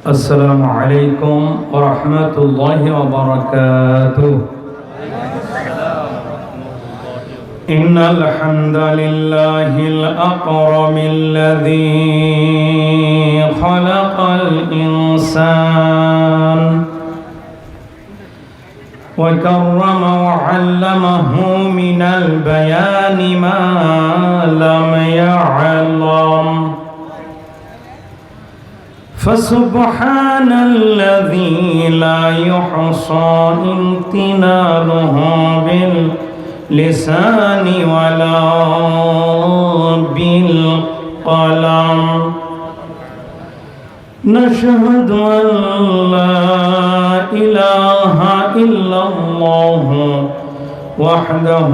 السلام عليكم ورحمة الله وبركاته. إن الحمد لله الأكرم الذي خلق الإنسان وكرم وعلمه من البيان ما لم يعلم، فسبحان الذي لا يحصى امتنانه باللسان ولا بالقلم. نشهد أن لا إله إلا الله وحده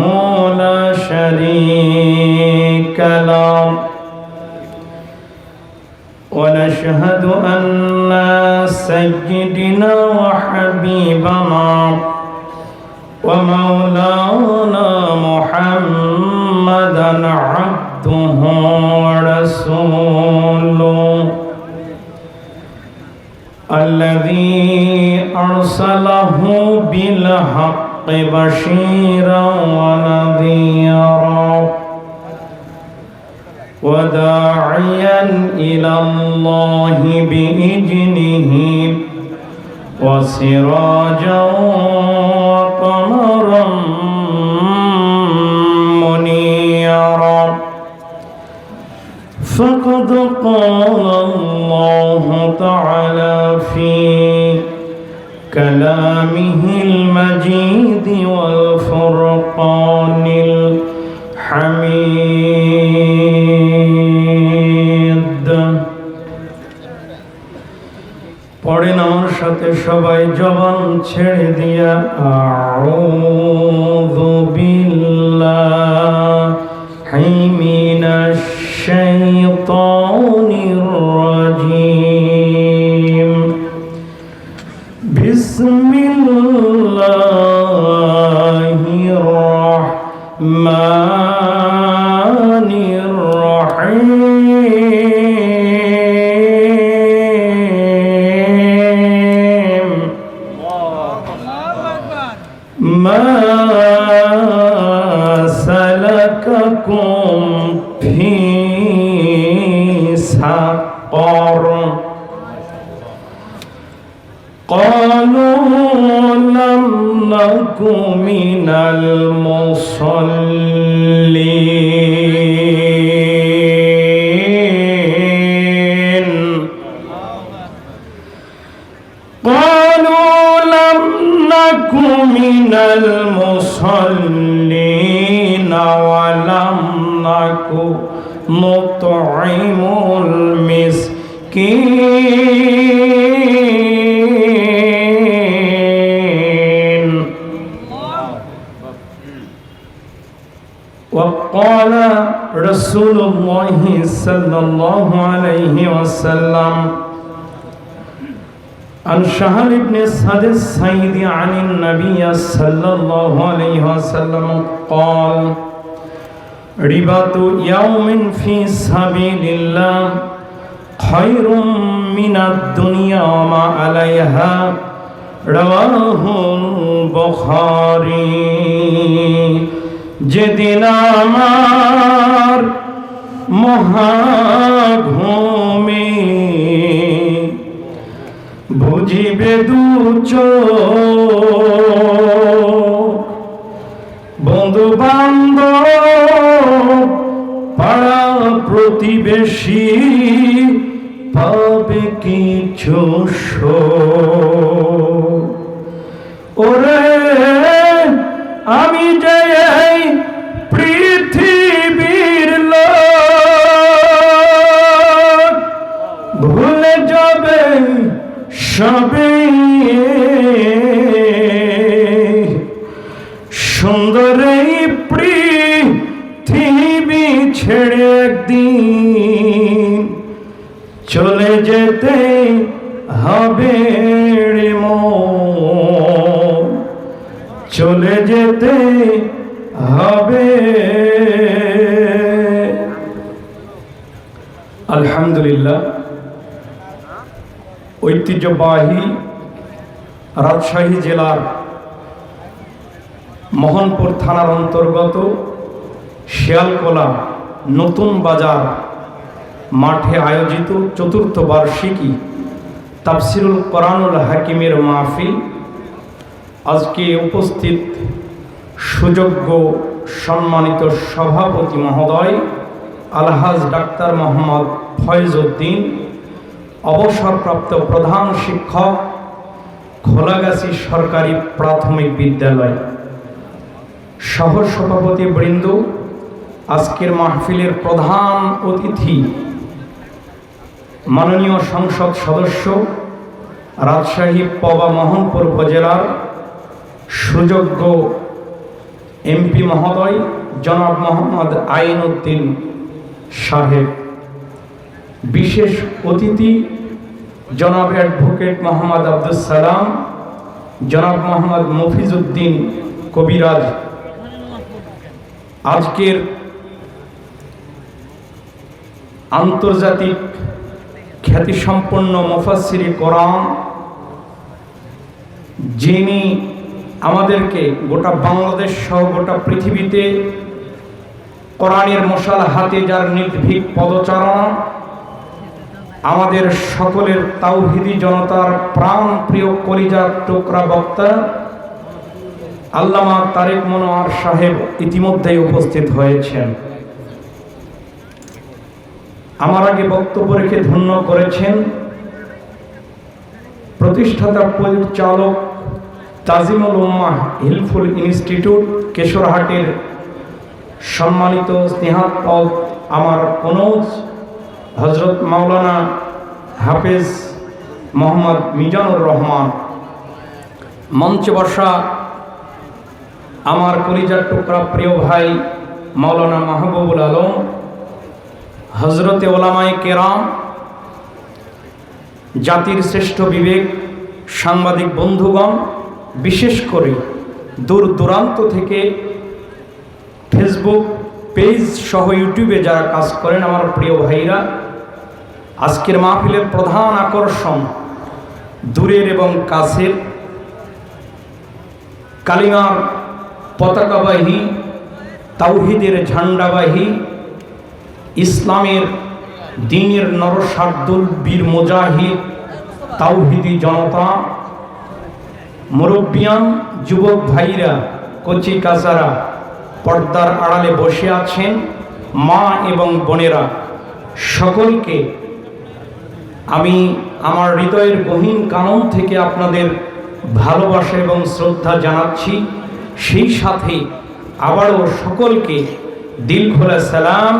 لا شريك له، ونشهد أن سيدنا وحبيبنا ومولانا محمدا عبده ورسوله الذي أرسله بالحق بشيرا ونذيرا وداعيا إلى الله بإذنه وسراجا وقمرا منيرا. فقد قال الله تعالى في كلامه المجيد والفرقان الحميد. পড়েন আমার সাথে সবাই জবান ছেড়ে দিয়া আউযু বিল্লাহি মিনাশ শাইতানির রাজীম। বিসমিল্লাহির রাহমানির রাহিম। মা সালাকাকুম ফি সাকর قالوا لم نك من المصلين قالوا لم نك من المصلين ولم نك نطعم المسكين. وقال رسول الله صلى الله عليه وسلم عن شهر بن سعد السعيدي عن النبي صلى الله عليه وسلم قال رباط يوم في سبيل الله خير من الدنيا وما عليها رواه البخاري. যেদিন আমার মহাঘুমে বুঝিবে দু চোখ, বন্ধু বান্ধব পাড়া প্রতিবেশী পাবে কিছু ওরে আমি যে এই পৃথিবীর লোক ভুলে যাবে সবে সুন্দর এই পৃথিবী ছেড়ে একদিন চলে যেতে হবে রে মন, চলে যেতে হবে। আলহামদুলিল্লাহ ঐতিহ্যবাহী রাজশাহী জেলার মোহনপুর থানার অন্তর্গত শিয়ালকোলা নতুন বাজার মাঠে আয়োজিত চতুর্থ বার্ষিকী তাফসিরুল কোরআনুল হাকিমের মাহফিল। আজকে উপস্থিত সুযোগ্য সম্মানিত সভাপতি মহোদয় আলহাজ ডাক্তার মোহাম্মদ ফয়েজ উদ্দিন, অবসরপ্রাপ্ত প্রধান শিক্ষক, খোলাগাছি সরকারি প্রাথমিক বিদ্যালয়, সহসভাপতি বৃন্দ, আজকের মাহফিলের প্রধান অতিথি মাননীয় সংসদ সদস্য রাজশাহী পবা মোহনপুর উপজেলার সুযোগ্য এমপি মহোদয় জনাব মোহাম্মদ আইনউদ্দিন সাহেব, বিশেষ অতিথি জনাব অ্যাডভোকেট মোহাম্মদ আব্দুস সালাম, জনাব মোহাম্মদ মফিজউদ্দিন কবিরাজ, আজকের আন্তর্জাতিক খ্যাতিসম্পন্ন মুফাসসিরে কোরআন, যিনি আমাদেরকে গোটা বাংলাদেশ সহ গোটা পৃথিবীতে কোরআনের মশাল হাতে যার নির্ভীক পদচারণা, আমাদের সকলের তাওহীদি জনতার প্রাণ প্রিয় কলিজার টুকরা বক্তা আল্লামা তারেক মনোয়ার সাহেব ইতিমধ্যেই উপস্থিত হয়েছেন। আমার আগে বক্তব্য রেখে ধন্য করেছেন প্রতিষ্ঠাতা পরিচালক তাজিমুল উম্মাহ হিলফুল ইনস্টিটিউট কেশরহাটের সম্মানিত স্নেহাৎপদ আমার কনৌজ হজরত মাওলানা হাফেজ মোহাম্মদ মিজানুর রহমান, মঞ্চে বসা আমার কলিজার টুকরা প্রিয় ভাই মাওলানা মাহবুবুল আলম, হজরতে ওলামায়ে কেরাম, জাতির শ্রেষ্ঠ বিবেক, সাংবাদিক বন্ধুগণ, বিশেষ করে দূর দূরান্ত থেকে ফেসবুক পেজ সহ ইউটিউবে যারা কাজ করেন আমার প্রিয় ভাইরা, আজকের মাহফিলের প্রধান আকর্ষণ দূরের এবং কাছের কালিমার পতাকাবাহী, তাওহীদের ঝান্ডাবাহী, ইসলামের দ্বীনের নরসার্দুল বীর মুজাহিদ তাওহীদি জনতা, মুরব্বিয়ান, যুবক ভাইরা, কচি কাচারা, পর্দার আড়ালে বসে আছেন মা এবং বোনেরা, সকলকে আমি আমার হৃদয়ের গহীন কানন থেকে আপনাদের ভালোবাসা এবং শ্রদ্ধা জানাচ্ছি। সেই সাথে আবারও সকলকে দিল খোলা সালাম,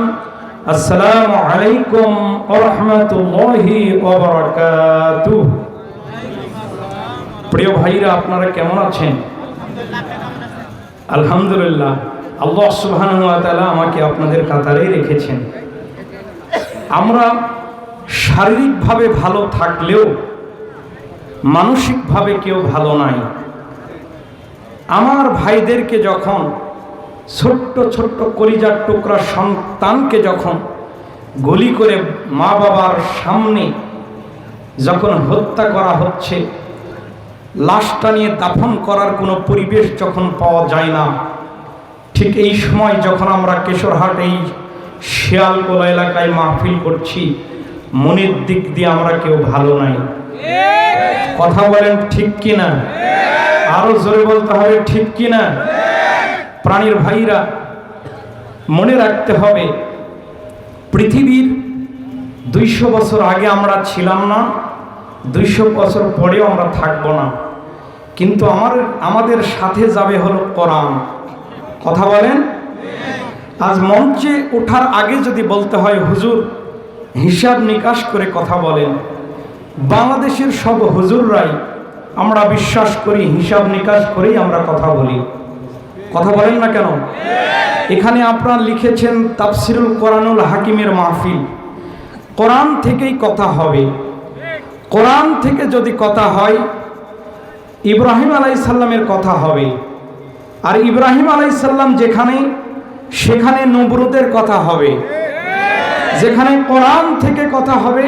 আসসালামু আলাইকুম ওয়া রাহমাতুল্লাহি ওয়া বারাকাতুহু। প্রিয় ভাইরা, আপনারা কেমন আছেন? আলহামদুলিল্লাহ, আল্লাহ সুবহানাহু ওয়া তাআলা আমাকে আপনাদের কাতারে রেখেছেন। আমরা শারীরিকভাবে ভালো থাকলেও মানসিকভাবে কেউ ভালো নাই। আমার ভাইদেরকে যখন ছোট্ট ছোট্ট কলিজার টুকরা সন্তানকে যখন গুলি করে মা বাবার সামনে যখন হত্যা করা হচ্ছে, লাশটা নিয়ে দাফন করার কোনো পরিবেশ যখন পাওয়া যায় না, ঠিক এই সময় যখন আমরা কেশরহাট এই শিয়ালকোলা এলাকায় মাহফিল করছি, মনের দিক দিয়ে আমরা কেউ ভালো নাই। কথা বলেন ঠিক কিনা? আরো জোরে বলতে হবে ঠিক কিনা? প্রাণীর ভাইরা, মনে রাখতে হবে পৃথিবীর 200 বছর আগে আমরা ছিলাম না, 200 বছর পরেও আমরা থাকবো না, কিন্তু আমাদের সাথে যাবে হলো কোরআন। কথা বলেন। আজ মঞ্চে ওঠার আগে যদি বলতে হয় হুজুর হিসাব নিকাশ করে কথা বলেন, বাংলাদেশের সব হুজুররাই আমরা বিশ্বাস করি হিসাব নিকাশ করেই আমরা কথা বলি। কথা বলেন না কেন? এখানে আপনারা লিখেছেন তাফসিরুল কোরআনুল হাকিমের মাহফিল, কোরআন থেকেই কথা হবে। কোরআন থেকে যদি কথা হয়, ইব্রাহিম আলাইহিস সালামের কথা হবে, আর ইব্রাহিম আলাইহিস সালাম যেখানে, সেখানে নমরুদের কথা হবে। যেখানে কোরআন থেকে কথা হবে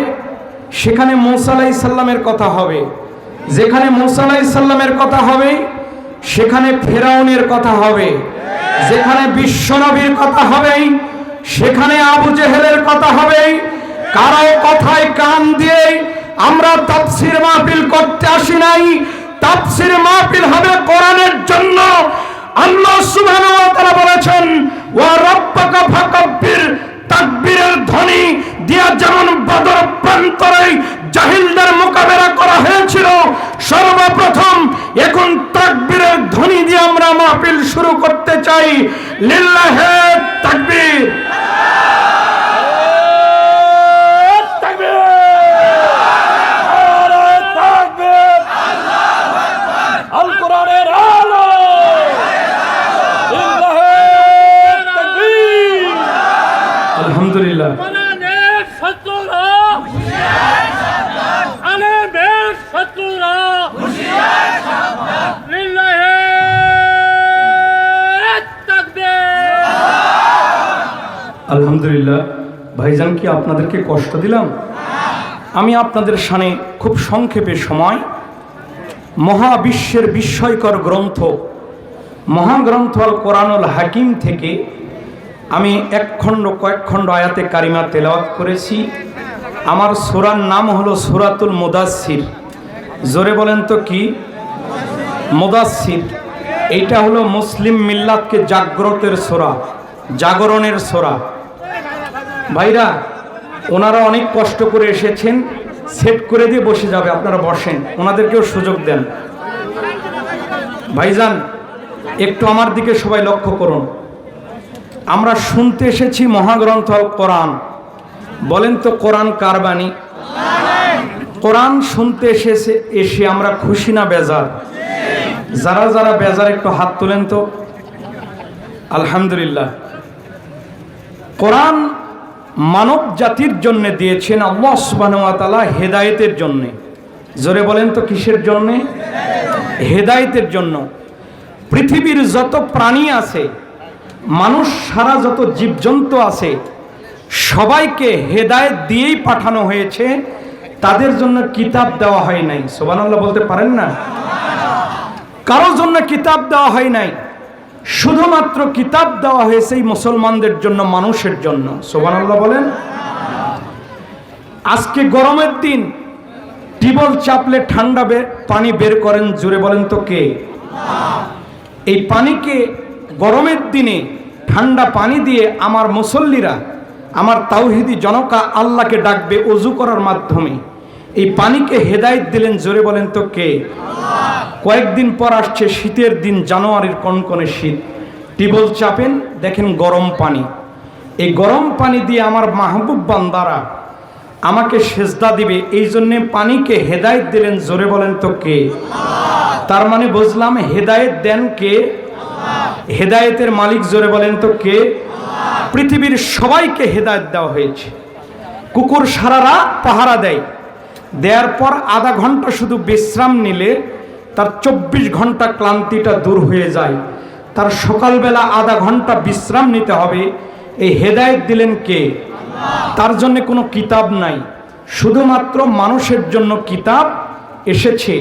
সেখানে মূসা আলাইহিস সালামের কথা হবে, যেখানে মূসা আলাইহিস সালামের কথা হবে সেখানে ফেরাউনের কথা হবে, যেখানে বিশ্বনবীর কথা হবে সেখানে আবু জেহেলের কথা হবে। কারো কথায় কান দিয়ে আমরা তাফসীর মাহফিল করতে আসি নাই। তাফসীর মাহফিল হবে কোরআনের জন্য। আল্লাহ সুবহানাহু ওয়া তাআলা বলেছেন, ওয়া রাব্বাকা ফাকাব্বির, তাকবীরের ধ্বনি দিয়া যেমন বদর প্রান্তরে জাহিলদের মোকাবেলা করা হয়েছিল সর্বপ্রথম, এখন তাকবীরের ধ্বনি দিয়ে আমরা মাহফিল শুরু করতে চাই। লিল্লাহি তাকবীর। আলহামদুলিল্লাহ। আলহামদুলিল্লাহ। ভাইজান, কি আপনাদেরকে কষ্ট দিলাম? আমি আপনাদের সামনে খুব সংক্ষেপে সময় মহাবিশ্বের বিস্ময়কর গ্রন্থ মহাগ্রন্থ আল কোরআনুল হাকিম থেকে আমি কয়েক খণ্ড আয়াতে কারিমা তেলাওয়াত করেছি। আমার সূরার নাম হলো সূরাতুল মুদাসসির। জোরে বলেন তো কি? মুদাসসির। এইটা হলো মুসলিম মিল্লাতকে জাগ্রতের সূরা, জাগরণের সূরা। ভাইরা, ওনারা অনেক কষ্ট করে এসেছেন, সেট করে দিয়ে বসে যাবে, আপনারা বসেন, ওনাদেরকেও সুযোগ দেন। ভাইজান, একটু আমার দিকে সবাই লক্ষ্য করুন। আমরা শুনতে এসেছি মহাগ্রন্থ আল কোরআন। বলেন তো কোরআন কার বাণী? কোরআন শুনতে এসে আমরা খুশি না বেজার? যারা যারা বেজার একটু হাত তোলেন তো। আলহামদুলিল্লাহ। কোরআন মানব জাতির জন্য দিয়েছেন আল্লাহ সুবহানাহু ওয়া তাআলা হেদায়েতের জন্য। জোরে বলেন তো কিসের জন্য? হেদায়েতের জন্য। পৃথিবীর যত প্রাণী আছে, মানুষ সারা যত জীবজন্তু আছে, সবাইকে হেদায়েত দিয়েই পাঠানো হয়েছে, তাদের জন্য কিতাব দেওয়া হয় নাই। সুবহানাল্লাহ বলতে পারেন না? কারোর জন্য কিতাব দেওয়া হয় নাই, শুধুমাত্র কিতাব দেওয়া হয়েছে এই মুসলমানদের জন্য, মানুষের জন্য। সুবহানাল্লাহ বলেন। আজকে গরমের দিন টিবল চাপলে ঠান্ডা পানি বের করেন, জোরে বলেন তো কে? এই পানিকে গরমের দিনে ঠান্ডা পানি দিয়ে আমার মুসল্লিরা, আমার তাওহীদি জনতা আল্লাহকে ডাকবে ওযু করার মাধ্যমে। এই পানিকে হেদায়েত দিলেন, জোরে বলেন তো কে? কয়েকদিন পর আসছে শীতের দিন, জানুয়ারির কনকনে শীত। টিবল চাপেন, দেখেন গরম পানি। এই গরম পানি দিয়ে আমার মাহবুব বান্দারা আমাকে সেজদা দিবে, এই জন্যে পানিকে হেদায়েত দিলেন, জোরে বলেন তো কে? তার মানে বুঝলাম হেদায়েত দেন কে? হেদায়েতের মালিক, জোরে বলেন তো কে? পৃথিবীর সবাইকে হেদায়েত দেওয়া হয়েছে। কুকুর সারা রাত পাহারা দেয়, দেওয়ার পর আধা ঘন্টা শুধু বিশ্রাম নিলে তার 24 ঘন্টা ক্লান্তিটা দূর হয়ে যায়। তার সকালবেলা আধা ঘন্টা বিশ্রাম নিতে হবে। এই হেদায়েত দিলেন কে? তার জন্য কোনো কিতাব নাই, শুধুমাত্র মানুষের জন্য কিতাব এসেছে।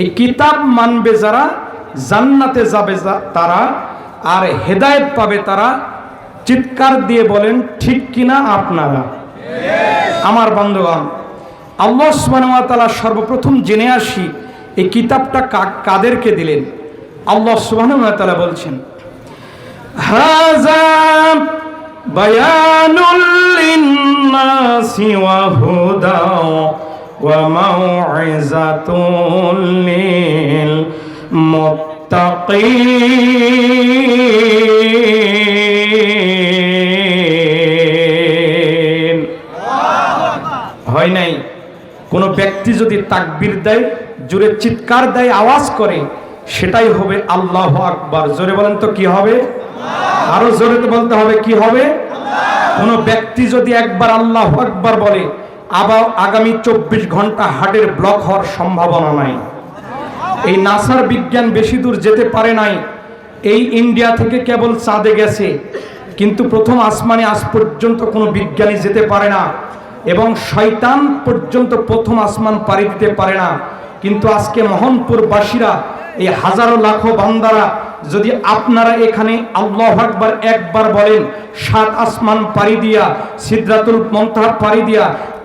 এই কিতাব মানবে যারা জান্নাতে যাবে তারা, আর হেদায়েত পাবে তারা। চিৎকার দিয়ে বলেন ঠিক কিনা আপনারা? আমার বন্ধুগণ, আল্লাহ সুবহানাহু ওয়া তাআলা সর্বপ্রথম জেনে আসি এই কিতাবটা কাদেরকে দিলেন। আল্লাহ সুবহানাহু ওয়া তাআলা বলছেন, হাযা বায়ানুল লিন্নাসি ওয়া হুদা ওয়া মাউইযাতুল লিল মুত্তাকিন। হয় নাই? কোনো ব্যক্তি যদি তাকবীর দেয়, জোরে চিৎকার দেয়, আওয়াজ করে, সেটাই হবে আল্লাহু আকবার। জোরে বলেন তো কি হবে? আরো জোরে তো বলতে হবে, কি হবে? কোনো ব্যক্তি যদি একবার আল্লাহু আকবার বলে, আবার আগামী 24 ঘন্টা হার্টের ব্লক হওয়ার সম্ভাবনা নাই। এই নাসার বিজ্ঞান বেশি দূর যেতে পারে নাই। এই ইন্ডিয়া থেকে কেবল চাঁদে গেছে, কিন্তু প্রথম আসমানে আজ পর্যন্ত কোনো বিজ্ঞানী যেতে পারে না। এবং শয়তান পর্যন্ত প্রথম আসমান পাড়ি দিতে পারে না। কিন্তু আজকে মোহনপুরবাসীরা, এই হাজারো লাখো বান্দারা, যদি আপনারা এখানে আল্লাহু আকবার একবার বলেন, 7 আসমান পাড়ি দিয়া, সিদরাতুল মুনতাহা পাড়ি দিয়া,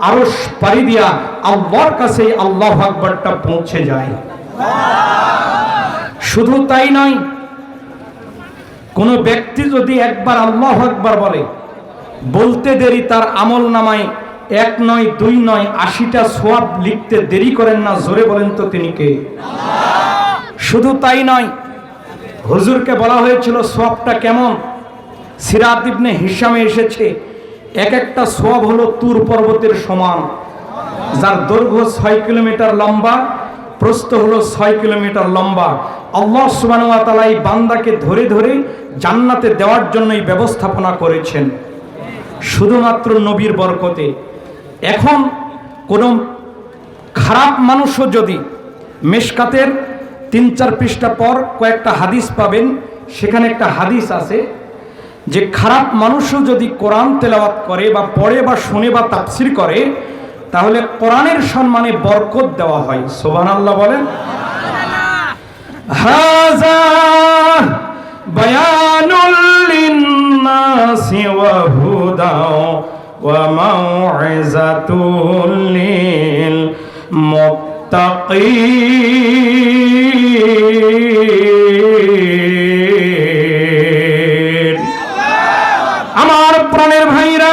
আরশ পাড়ি দিয়া আল্লাহর কাছে আল্লাহু আকবারটা পৌঁছে যায়। শুধু তাই নয়, কোন ব্যক্তি যদি একবার আল্লাহু আকবার বলে, বলতে দেরি তার আমল নামায় 1 নয় 2 নয় 80টা সওয়াব লিখতে দেরি করেন না। জোরে বলেন তো তিনি কে? শুধু তাই নয়, হুজুরকে বলা হয়েছিল সওয়াবটা কেমন। সিরাত ইবনে হিশামে এসেছে, এক একটা সওয়াব হলো তুর পর্বতের সমান, যার দৈর্ঘ্য 6 কিলোমিটার লম্বা, প্রস্থ হলো 6 কিলোমিটার লম্বা। আল্লাহ সুবহানাহু ওয়া তাআলা এই বান্দাকে ধরে ধরে জান্নাতে দেওয়ার জন্যই ব্যবস্থাপনা করেছেন, শুধুমাত্র নবীর বরকতে। এখন কোন খারাপ মানুষও যদি, মেশকাতের 3-4 পৃষ্ঠা পর কয়েকটা হাদিস পাবেন, সেখানে একটা হাদিস আছে যে খারাপ মানুষও যদি কোরআন তেলাওয়াত করে বা পড়ে বা শুনে বা তাফসীর করে, তাহলে কোরআনের সম্মানে বরকত দেওয়া হয়। সুবহানাল্লাহ বলেন। হাযা বায়ানুল লিন্নাসি ওয়া হুদা ওয়া মাউইযাতুল লিল মুত্তাকিন। আমার প্রাণের ভাইরা,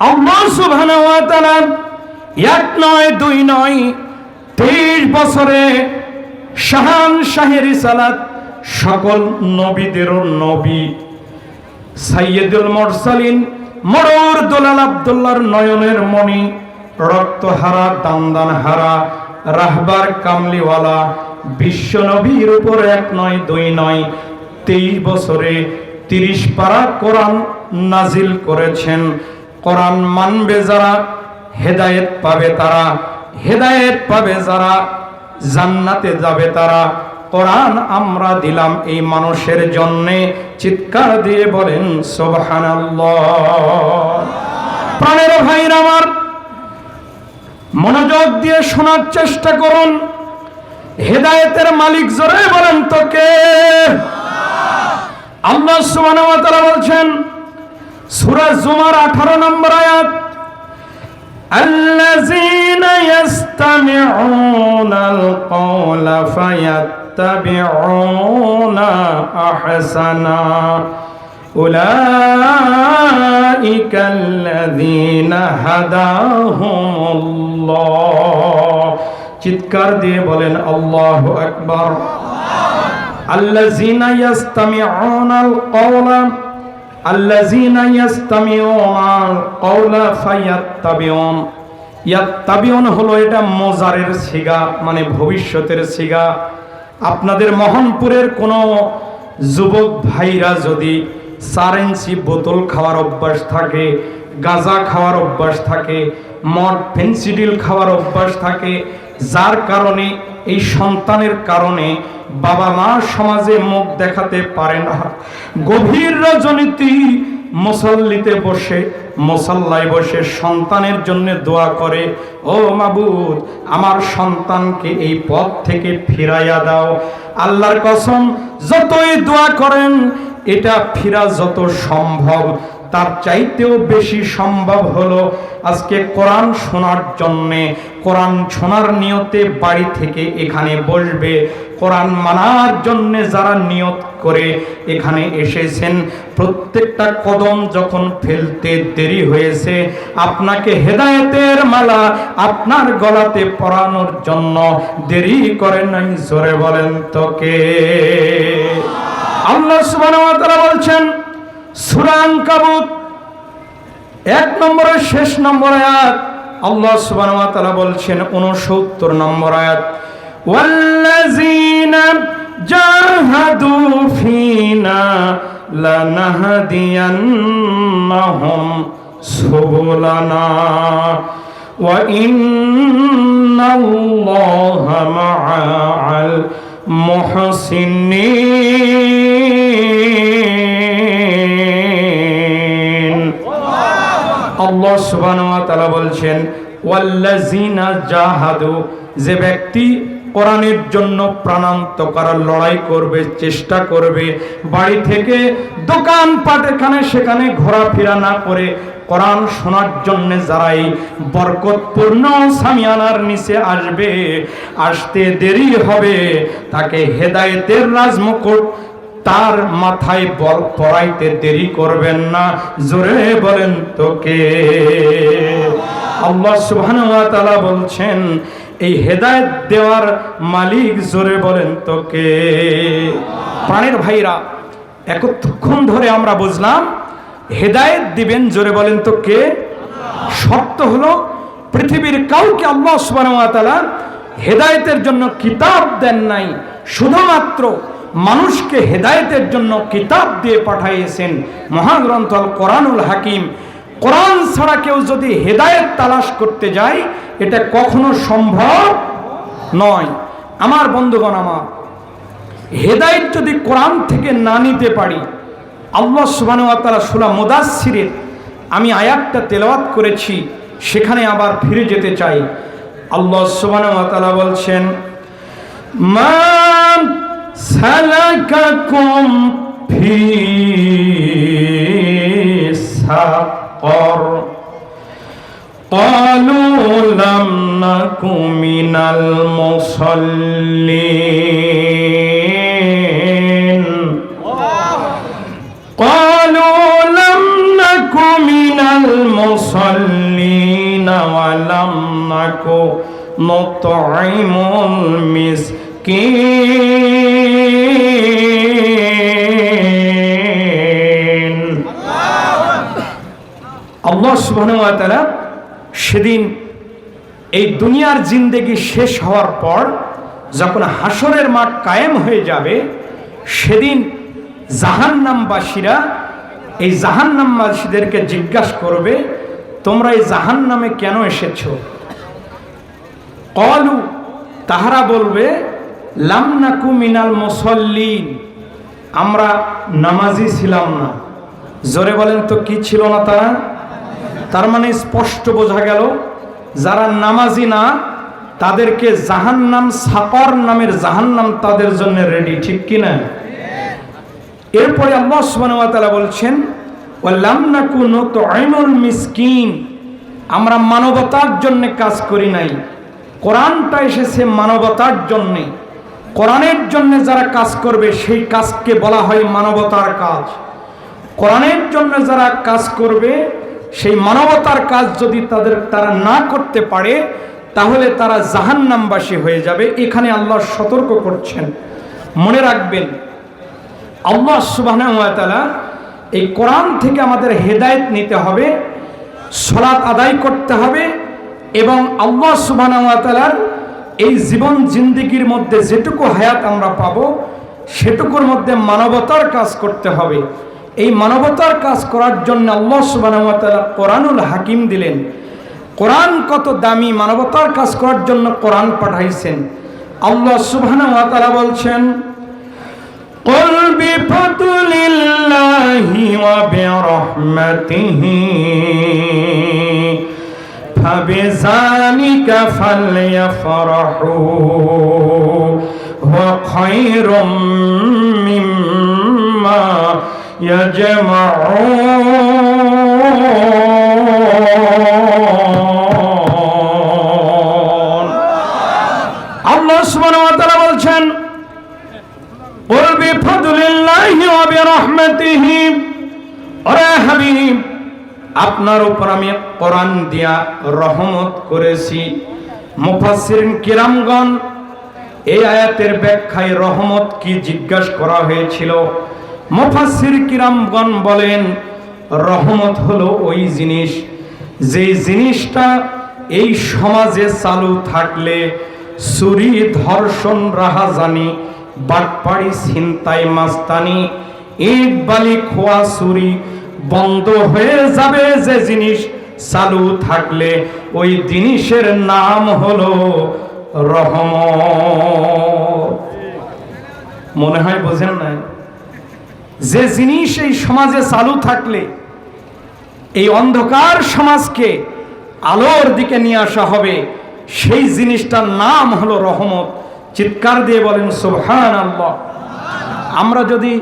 আল্লাহ সুবহানাহু ওয়া তাআলা 1 নয় 2 নয় 23 বছরে শাহের রিসালাত, সকল নবীদের নবী, সাইয়্যিদুল মুরসালিন, মরুর দুলাল আব্দুল্লাহর নয়নের মণি, রক্তহারা দান্দান হারা রাহবার কামলিওয়ালা বিশ্ব নবীর উপর 1 নয় 2 নয় 23 বছরে 30 পারা কোরআন নাজিল করেছেন। কোরআন মানবে যারা হেদায়েত পাবে তারা, হেদায়েত পাবে যারা জান্নাতে যাবে তারা। কোরআন আমরা দিলাম এই মানুষের জন্যে। চিৎকার দিয়ে বলেন সুবহানাল্লাহ। প্রাণের ভাইরা আমার, মনোযোগ দিয়ে শোনার চেষ্টা করুন। হেদায়েতের মালিক জোরে বলেন তো কে? আল্লাহ সুবহানাহু ওয়া তাআলা বলছেন সূরা জুমার 18 নম্বর আয়াত, আল্লাযীনা ইয়াস্তামিউনাল কওলা ফায়াত্তাবিউনা আহসানা উলাইকাল্লাযীনা হাদাহুমুল্লাহ। চিৎকার দিয়ে বলেন আল্লাহু আকবার। আল্লাযীনা ইয়াস্তামিউনাল কওলা, আল্লাযীনা ইয়াস্তামিউনাল কওলা ফায়াত্তাবিউন। ইয়াত্তাবিউন হলো এটা মোজারের সিগা, মানে ভবিষ্যতের সিগা। আপনাদের মোহনপুরের কোনো যুবক ভাইরা যদি 4 ইঞ্চি বোতল খাওয়ার অভ্যাস থাকে, গাঁজা খাওয়ার অভ্যাস থাকে, মদ ফেন্সিডিল খাওয়ার অভ্যাস থাকে, যার কারণে এই সন্তানের কারণে বাবা মা সমাজে মুখ দেখাতে পারে না, গভীর রজনীতি মুসল্লিতে বসে, মুসাল্লায় বসে সন্তানের জন্য দোয়া করে, ও মাবুদ আমার সন্তানকে এই পথ থেকে ফিরাইয়া দাও। আল্লাহর কসম, যতই দোয়া করেন এটা ফিরা যত সম্ভব, তার চাইতেও বেশি সম্ভব হলো আজকে কোরআন শোনার জন্যে, কোরআন শোনার নিয়তে বাড়ি থেকে এখানে বসবে, কোরআন মানার জন্যে যারা নিয়ত করে এখানে এসেছেন, প্রত্যেকটা কদম যখন ফেলতে দেরি হয়েছে, আপনাকে হেদায়েতের মালা আপনার গলাতে পরানোর জন্য দেরি করে নাই। জোরে বলেন তো কে? আল্লাহ সুবহানাহু ওয়া তাআলা বলছেন সূরা আনকাবুত 1 নম্বরের শেষ নম্বর আয়াত, আল্লাহ সুবহানাহু ওয়া তাআলা বলছেন 69 নম্বর আয়াত, ওয়াল্লাযীনা জাহাদু ফিনা লানাহদিয়ান্নাহুম সুবুলানা ওয়া ইন্নাল্লাহা মা'আল মুহসিনিন। আল্লাহ সুবহানাহু ওয়া তাআলা বলছেন ওয়াল্লাযিনা জাহাদু, যে ব্যক্তি কোরআনের জন্য প্রাণান্তকর লড়াই করবে, চেষ্টা করবে, বাড়ি থেকে দোকানপাট এখানে সেখানে ঘোরাফেরা না করে কোরআন শোনার জন্য যারাই বরকতপূর্ণ সামিয়ানার নিচে আসবে, আসতে দেরি হবে, তাকে হেদায়েতের রাজমুকুট তার মাথায় বল পড়াইতে দেরি করবেন না। জোরে বলেন তো কে? আল্লাহ সুবহানাহু ওয়া তাআলা বলছেন এই হেদায়েত দেওয়ার মালিক, জোরে বলেন তো কে? প্রাণের ভাইরা, এতক্ষণ ধরে আমরা বুঝলাম হেদায়েত দিবেন, জোরে বলেন তো কে? শর্ত হলো পৃথিবীর কাউকে আল্লাহ সুবহানাহু ওয়া তাআলা হেদায়েতের জন্য কিতাব দেন নাই, শুধুমাত্র মানুষকে হেদায়েতের জন্য কিতাব দিয়ে পাঠিয়েছেন মহাগ্রন্থ আল কোরআনুল হাকিম। কোরআন ছাড়া কেউ যদি হেদায়েত তালাশ করতে যায়, এটা কখনো সম্ভব নয়। আমার বন্ধুগণ, আমার হেদায়েত যদি কোরআন থেকে না নিতে পারি, আল্লাহ সুবহানাহু ওয়া তাআলা সূরা মুদাসসিরের আমি আয়াতটা তেলাওয়াত করেছি, সেখানে আবার ফিরে যেতে চাই। আল্লাহ সুবহানাহু ওয়া তাআলা বলছেন মান সালাকাকুম ফি সাকর ক্বালু লাম নাকু মিনাল মুসাল্লিন ক্বালু লাম নাকু মিনাল মুসাল্লিন ওয়া লাম নাকু নুতঈমুল মিসকিন। আল্লাহ সুবহানাহু ওয়া তাআলা সেদিন এই দুনিয়ার জিন্দেগি শেষ হওয়ার পর যখন হাসরের মাঠ কায়েম হয়ে যাবে, সেদিন জাহান্নামবাসীরা এই জাহান্নামবাসীদেরকে জিজ্ঞাসা করবে, তোমরা এই জাহান্নামে কেন এসেছো? ক্বালু, তাহারা বলবে লাম নাকু মিনাল মুসাল্লিন, আমরা নামাজি ছিলাম না। জোরে বলেন তো কি ছিল না তারা? তার মানে স্পষ্ট বোঝা গেল যারা নামাজি না তাদেরকে জাহান্নাম, সাকর নামের জাহান্নাম তাদের জন্য রেডি, ঠিক কি না? এরপরে আল্লাহ সুবহানাহু ওয়া তাআলা বলছেন ওয়া লাম নাকু নুতঈমুল মিসকিন, আমরা মানবতার জন্য কাজ করি নাই। কোরআনটা এসেছে মানবতার জন্য। কোরআনের জন্য যারা কাজ করবে সেই কাজকে বলা হয় মানবতার কাজ। কোরআনের জন্য যারা কাজ করবে সেই মানবতার কাজ যদি তারা না করতে পারে, তাহলে তারা জাহান্নামবাসী হয়ে যাবে। এখানে আল্লাহ সতর্ক করছেন। মনে রাখবেন, আল্লাহ সুবহানাহু ওয়া তাআলা এই কোরআন থেকে আমাদের হেদায়েত নিতে হবে, সালাত আদায় করতে হবে, এবং আল্লাহ সুবহানাহু ওয়া তাআলার এই জীবন জিন্দেগির মধ্যে যেটুকু হায়াত আমরা পাবো সেটুকুর মধ্যে মানবতার কাজ করতে হবে। এই মানবতার কাজ করার জন্য আল্লাহ সুবহানাহু ওয়া তাআলা কোরআনুল হাকিম দিলেন। কোরআন কত দামি, মানবতার কাজ করার জন্য কোরআন পাঠাইছেন। আল্লাহ সুবহানাহু ওয়া তাআলা বলছেন কুল বিফাদলিল্লাহি ওয়া বিরহমাতিহি ফাবিযালিকা ফালইফরাহু হুয়া খায়রুম মিম্মা ইয়াজমাউন। আল্লাহ সুবহানাহু ওয়া তাআলা বলছেন কুল বিফাদলিল্লাহি ওয়া বিরহমাতিহি, ওরে হাবিব, আপনার উপর আমি কোরআন দিয়া রহমত করেছি। মুফাসসিরিন কিরামগণ এই আয়াতের ব্যাখ্যায় রহমত কি জিজ্ঞাসা করা হয়েছিল। মুফাসসির কিরামগণ বলেন রহমত হলো ওই জিনিস, যে জিনিসটা এই সমাজে চালু থাকলে চুরি, ধর্ষণ, রাহাজানি, বাটপাড়ি, ছিনতাই, মাস্তানি, ইট বালি খোয়া, চুরি বন্ধ হয়ে যাবে। যে জিনিস চালু থাকলে ওই জিনিসের নাম হলো রহমত। মনে হয় বোঝেন নাই? যে জিনিস এই সমাজে চালু থাকলে এই অন্ধকার সমাজকে আলোর দিকে নিয়ে আসা হবে, সেই জিনিসটার নাম হলো রহমত। চিৎকার দিয়ে বলেন সুবহানাল্লাহ। আমরা যদি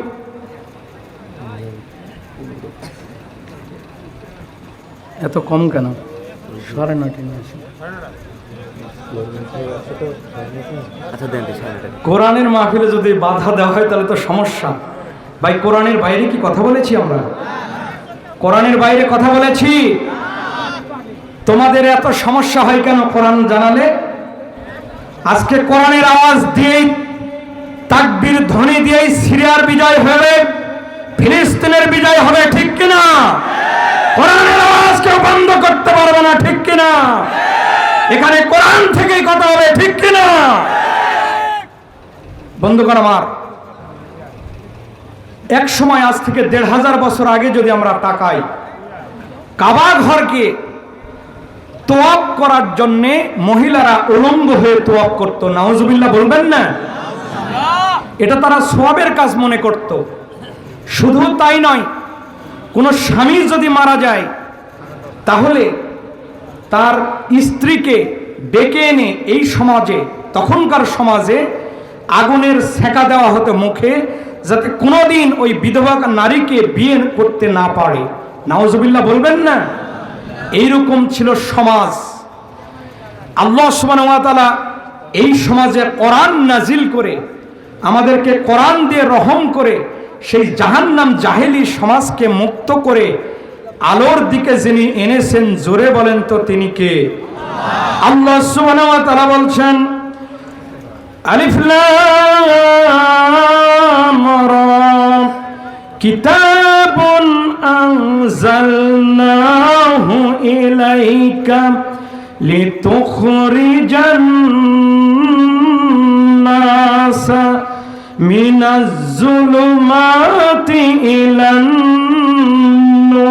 এত কম কেন? 9:30 কোরআনের মাহফিলে যদি বাধা দেওয়া হয় তাহলে তো সমস্যা। ভাই, কোরআনের বাইরে কি কথা বলেছি আমরা? কোরআনের বাইরে কথা বলেছি? তোমাদের এত সমস্যা হয় কেন কোরআন জানালে? আজকে কোরআনের আওয়াজ দিয়েই, তাকবীর ধ্বনি দিয়েই সিরিয়ার বিজয় হবে, ফিলিস্তিনের বিজয় হবে, ঠিক কিনা? কোরআনের আওয়াজ কেউ বন্ধ করতে পারবে না, ঠিক কিনা? এখানে কোরআন থেকেই কথা হবে, ঠিক কিনা? বন্ধুগণ আমার, এক সময় আজ থেকে 1500 বছর আগে যদি আমরা তাকাই, কাবা ঘরকে তোয়াব করার জন্যে মহিলারা উলঙ্গ হয়ে তোয়াব করত। নাউজুবিল্লাহ বলবেন না? এটা তারা সওয়াবের কাজ মনে করত। শুধু তাই নয়, কোনো স্বামী যদি মারা যায় তাহলে তার স্ত্রীকে ডেকে এনে এই সমাজে, তখনকার সমাজে আগুনের সেঁকা দেওয়া হতো মুখে, যাতে কোনোদিন ওই বিধবা নারীকে বিয়ে করতে না পারে। নাউজুবিল্লাহ বলবেন না? এইরকম ছিল সমাজ। আল্লাহ সুবহানাহু ওয়া তাআলা এই সমাজে কোরআন নাজিল করে, আমাদেরকে কোরআন দিয়ে রহম করে সেই জাহান্নাম জাহেলি সমাজকে মুক্ত করে আলোর দিকে যিনি এনেছেন, জোরে বলেন তো তিনি কে? আল্লাহ সুবহানাহু ওয়া তাআলা বলছেন, আলিফ লাম রা, কিতাবুন আনজালনাহু ইলাইকা লিতুখরিজান নাসা মিনাজ যুলুমাতি ইলান নূর।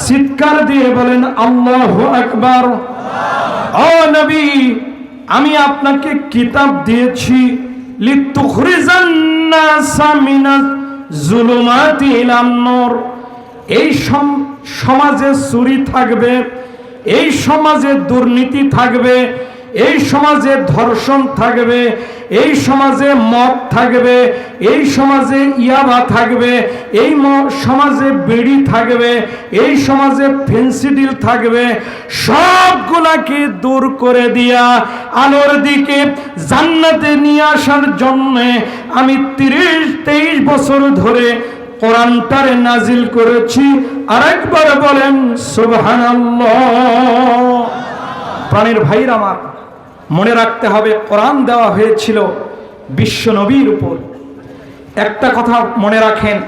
চিৎকার দিয়ে বলেন আল্লাহু আকবার। ও নবী, আমি আপনাকে কিতাব দিয়েছি, লিতুখরিজান নাসা মিনাজ যুলুমাতি ইলান নূর। এই সমাজে চুরি থাকবে, এই সমাজে দুর্নীতি থাকবে, এই সমাজে ধর্ষণ থাকবে, এই সমাজে মদ থাকবে, এই সমাজে ইয়াবা থাকবে, এই সমাজে বিড়ি থাকবে, এই সমাজে ফেন্সিডিল থাকবে। সবগুলাকে দূর করে দিয়া আলোর দিকে জান্নাতে নিয়ে আসার জন্য আমি 30-23 বছর ধরে কোরআনটারে নাজিল করেছি। আরেকবার বলেন সুবহানাল্লাহ। প্রাণের ভাইরা আমার, মনে রাখতে হবে কোরআন দেওয়া হয়েছিল বিশ্ব নবীর উপর। একটা কথা মনে রাখেন,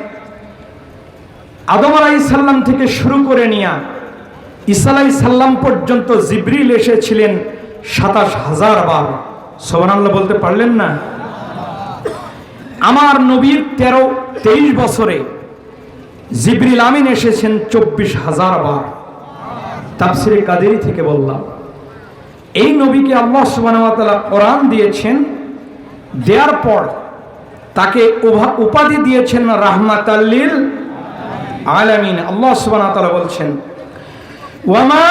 আদম আলাইহিস সালাম থেকে শুরু করে নিয়া ঈসা আলাইহিস সালাম পর্যন্ত জিবরিল এসেছিলেন 27,000 বার। সুবহানাল্লাহ বলতে পারলেন না? আমার নবীর 23 বছরে জিবরিল আমিন এসেছেন 24,000 বার। তাফসীরে কাদেরী থেকে বললাম। এই নবীকে আল্লাহ সুবহানাহু ওয়া তাআলা কোরআন দিয়েছেন, দেওয়ার পর তাকে উপাধি দিয়েছেন রাহমাতাল লিল আলামিন। আল্লাহ সুবহানাহু ওয়া তাআলা বলছেন, ওয়ামা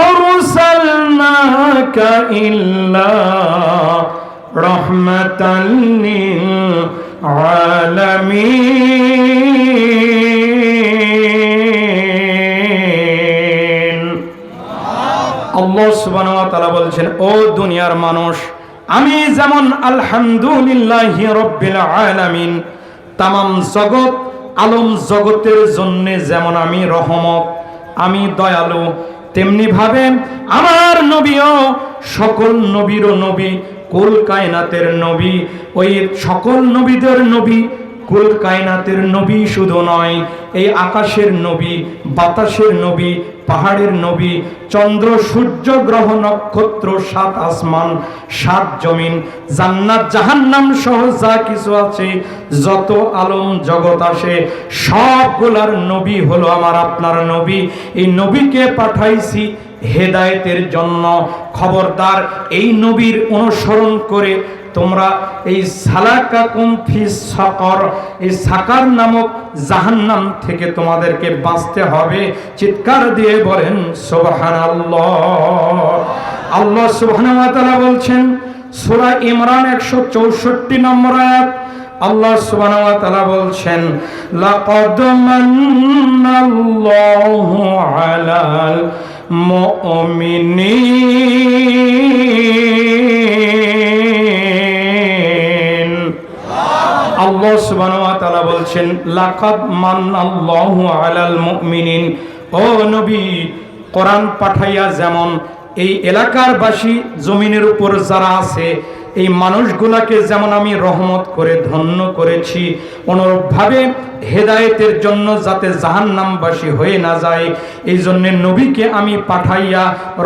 আরসালনাকা ইল্লা রাহমাতাল লিল আলামিন। আল্লাহ সুবহানাহু ওয়া তাআলা বলছেন, ও দুনিয়ার মানুষ, আমি যেমন আলহামদুলিল্লাহি রাব্বিল আলামিন, তামাম জগৎ আলম জগতের জন্য যেমন আমি রহমত, আমি দয়ালু, তেমনি ভাবে আমার নবীও সকল নবীরও নবী, কুল কায়নাতের নবী। ওই সকল নবীদের নবী, কুল কায়নাতের নবী শুধু নয়, এই আকাশের নবী, বাতাসের নবী, পাহাড়ের নবী, চন্দ্র সূর্য গ্রহ নক্ষত্র, 7 আসমান 7 জমিন, জান্নাত জাহান্নাম সহ যা কিছু আছে, যত আলম জগৎ আসে, সবগুলার নবী হলো আমার আপনার নবী। এই নবীকে পাঠাইছি হেদায়েতের জন্য। খবরদার এই নবীর অনুসরণ করে তোমরা এই সালাকাকুম ফিস সাকার, এই সাকার নামক জাহান্নাম থেকে তোমাদেরকে বাঁচতে হবে। চিৎকার দিয়ে বলেন সুবহানাল্লাহ। আল্লাহ সুবহানাহু ওয়া তাআলা বলছেন সূরা ইমরান 164 নম্বর আয়াত, আল্লাহ সুবহানাহু ওয়া তাআলা বলছেন লাকাদ মান্নাল্লাহু আলাল মুমিনিন। আল্লাহ সুবহানাহু ওয়া তাআলা বলছেন লাকাদ মান্নাল্লাহু আলাল মুমিনিন। ও নবী, কোরআন পাঠাইয়া যেমন এই এলাকার বাসী জমিনের উপর যারা আছে এই মানুষগুলাকে যেমন আমি রহমত করে ধন্য করেছি, অনুরূপভাবে হেদায়েতের জন্য যাতে জাহান্নামবাসী হয়ে না যায় এই জন্য নবীকে আমি পাঠাইয়া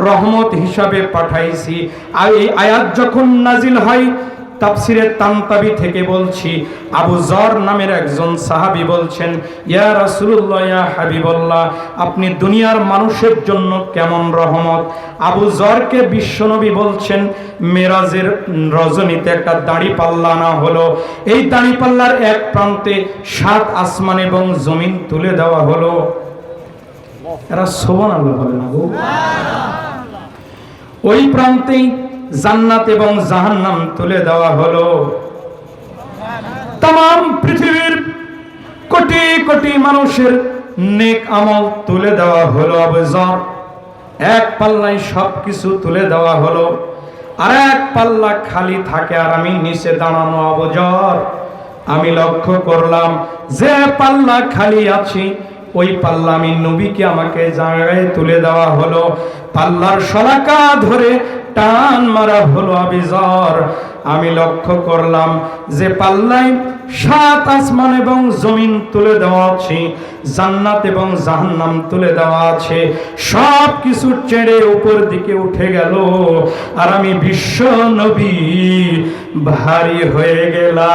রহমত হিসাবে পাঠাইছি। আর এই আয়াত যখন নাজিল হয়, তাফসিরে তানতাবি থেকে বলছি, আবু যর নামের একজন সাহাবী বলছেন, ইয়া রাসূলুল্লাহ, ইয়া হাবিবাল্লাহ, আপনি দুনিয়ার মানুষের জন্য কেমন রহমত। আবু যরকে বিশ্বনবী বলছেন, মেরাজের রজনীতে একটা দাড়িপাল্লা আনা হলো, এই দাড়িপাল্লার এক প্রান্তে 7 আসমান এবং জমিন তুলে দেওয়া হলো। এরা সুবহানাল্লাহ বলে না গো। ওই প্রান্তেই জান্নাত এবং জাহান্নাম তুলে দেওয়া হলো। तमाम পৃথিবীর কোটি কোটি মানুষের নেক আমল তুলে দেওয়া হলো। আবু যর এক পাল্লায় সবকিছু তুলে দেওয়া হলো, আর এক পাল্লা খালি থাকে, আর আমি নিচে দাঁড়ানো। আবু যর, আমি লক্ষ্য করলাম যে পাল্লা খালি আছে ওই পাল্লা আমি নবীকে আমাকে জায়গায় তুলে দেওয়া হলো। পাল্লার শলাকা ধরে টান মারা হলো। আবু যর, আমি লক্ষ্য করলাম যে পাল্লায় 7 আসমান এবং জমিন তুলে দেওয়া আছে, জান্নাত এবং জাহান্নাম তুলে দেওয়া আছে, সব কিছু ছেড়ে উপর দিকে উঠে গেল, আর আমি বিশ্ব নবী ভারী হয়ে গেলাম।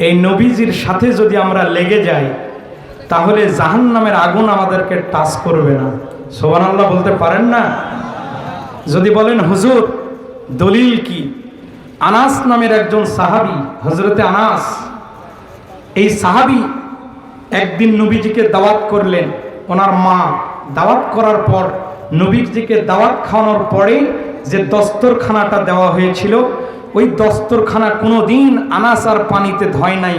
এই নবীজির সাথে যদি আমরা লেগে যাই তাহলে জাহান্নামের আগুন আমাদেরকে টাচ করবে না। সুবহানাল্লাহ বলতে পারেন না? যদি বলেন হুজুর দলিল কি? আনাস নামের একজন সাহাবী, হযরতে আনাস, এই সাহাবী একদিন নবীজিকে দাওয়াত করলেন। ওনার মা দাওয়াত করার পর নবীজিকে দাওয়াত খাওয়ানোর পরে যে দস্তরখানাটা দেওয়া হয়েছিল, ওই দস্তরখানা কোনোদিন আনাস আর পানিতে ধয় নাই,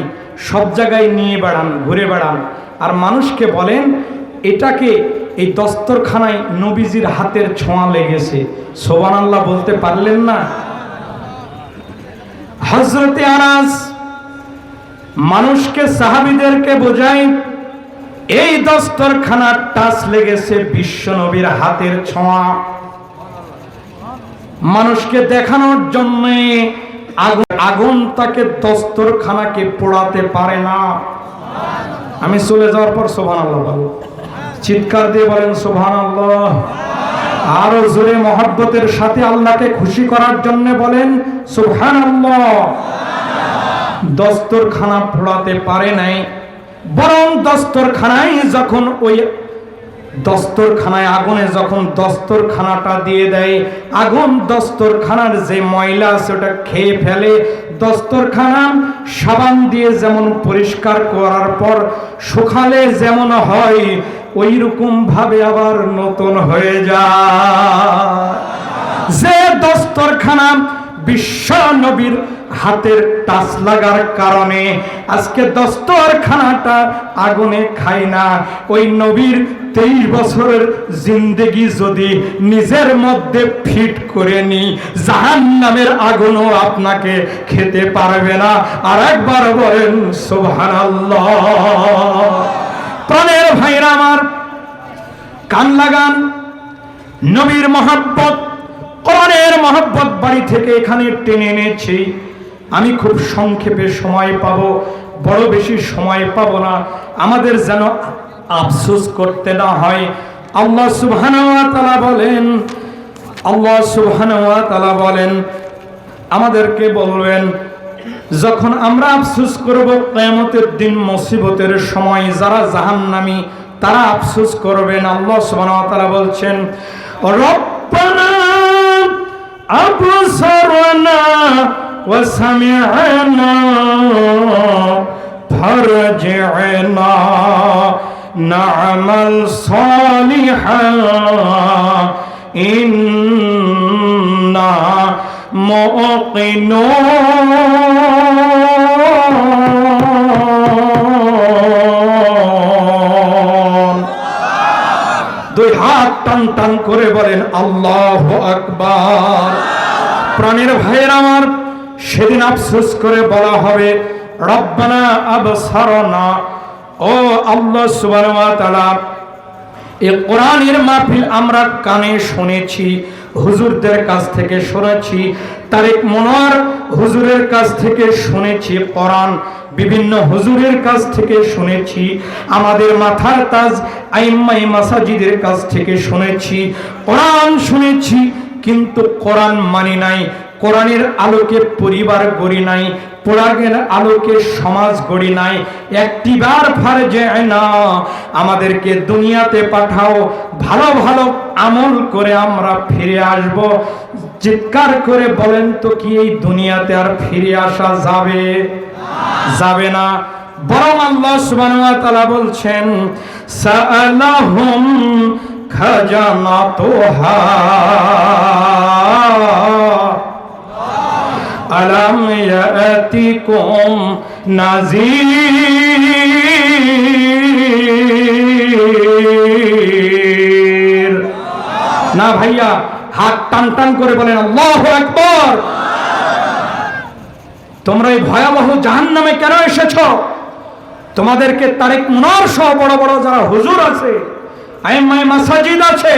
সব জায়গায় নিয়ে বেড়ান, ঘুরে বেড়ান, আর মানুষকে বলেন এটাকে, এই দস্তরখানায় নবীজির হাতের ছোঁয়া লেগেছে। সুবহানাল্লাহ বলতে পারলেন না? হযরতে আনাস মানুষকে, সাহাবীদেরকে বোঝায় এই দস্তরখানার টাচ লেগেছে বিশ্ব নবীর হাতের ছোঁয়া। মানুষকে দেখানোর জন্য আগুন তাকে দস্তরখানাকে পোড়াতে পারে না। আমি চলে যাওয়ার পর সুবহানাল্লাহ বলো, চিৎকার দিয়ে বলেন সুবহানাল্লাহ। আরো জোরে মহব্বতের সাথে আল্লাহকে খুশি করার জন্য বলেন সুবহানাল্লাহ। দস্তরখানা পোড়াতে পারে নাই, বরং দস্তরখানায় যখন ওই দস্তরখানায় আগুনে যখন দস্তরখানাটা দিয়ে দেয়, আগুন দস্তরখানার যে ময়লা আছে ওটা খেয়ে ফেলে। দস্তরখানা সাবান দিয়ে যেমন পরিষ্কার করার পর শুকালে যেমন হয়, ওই রকম ভাবে আবার নতুন হয়ে যায়। যে দস্তরখানা বিশ্ব নবীর হাতের টাচ লাগার কারণে আজকে দস্তরখানাটা আগুনে খায় না, ওই নবীর 23 বছরের জিন্দেগি যদি নিজের মধ্যে ফিট করে নি, জাহান্নামের আগুনও আপনাকে খেতে পারবে না। আর একবার বলেন সুবহানাল্লাহ। প্রাণের ভাইরা আমার, কান লাগান। নবীর মহব্বত, কোরআনের মহব্বত বাড়ি থেকে এখানে টেনে এনেছি। আমি খুব সংক্ষেপে সময় পাবো, বড় বেশি সময় পাবো না, আমাদের যেন আফসোস করতে না হয়। আল্লাহ সুবহানাহু ওয়া তাআলা বলেন, আল্লাহ সুবহানাহু ওয়া তাআলা বলেন, আমাদেরকে বলবেন যখন আমরা আফসোস করব কিয়ামতের দিন, মুসিবতের সময় যারা জাহান্নামী তারা আফসোস করবেন। আল্লাহ সুবহানাহু ওয়া তাআলা বলছেন, রব্বানা أبصرنا وسمعنا فارجعنا نعمل صالحا إنا موقنون দুই হাত টান টান করে বলেন আল্লাহু আকবার। প্রাণের ভাইয়ের আমার, সেদিন আফসোস করে বলা হবে রব্বানা আবসারনা, ও আল্লাহ সুবহানাহু ওয়া তাআলা, এই কোরআনের মাহফিল আমরা কানে শুনেছি, হুজুরদের কাছ থেকে শুনেছি, তারেক মনোয়ার হুজুরের কাছ থেকে শুনেছি, কোরআন বিভিন্ন হুজুরের কাছ থেকে শুনেছি, আমাদের মাথার তাজ আইম্মাই মাসাজিদের কাছ থেকে শুনেছি, কোরআন শুনেছি, কিন্তু কোরআন মানি নাই, কোরআনের আলোকে পরিবার গড়ি নাই, কোরআনের আলোকে সমাজ গড়ি নাই। একটিবার ফারজি'না, আমাদেরকে দুনিয়াতে পাঠাও, ভালো ভালো আমল করে আমরা ফিরে আসব। চিৎকার করে বলেন তো, কি এই দুনিয়াতে আর ফিরে আসা যাবে? যাবে না। বরং আল্লাহ সুবহানাহু ওয়া তাআলা বলছেন সাআলাহুম খাজানাতুহা আলাম ইয়াতিকুম নাযীর। না ভাইয়া, হাত টান টান করে বলেন আল্লাহু আকবার। তোমরা এই ভয়াবহ জাহান্নামে কেন এসেছো? তোমাদেরকে তারেক মনোয়ার সহ বড় বড় যারা হুজুর আছে, আইম্মায়ে মাসাজিদ আছে,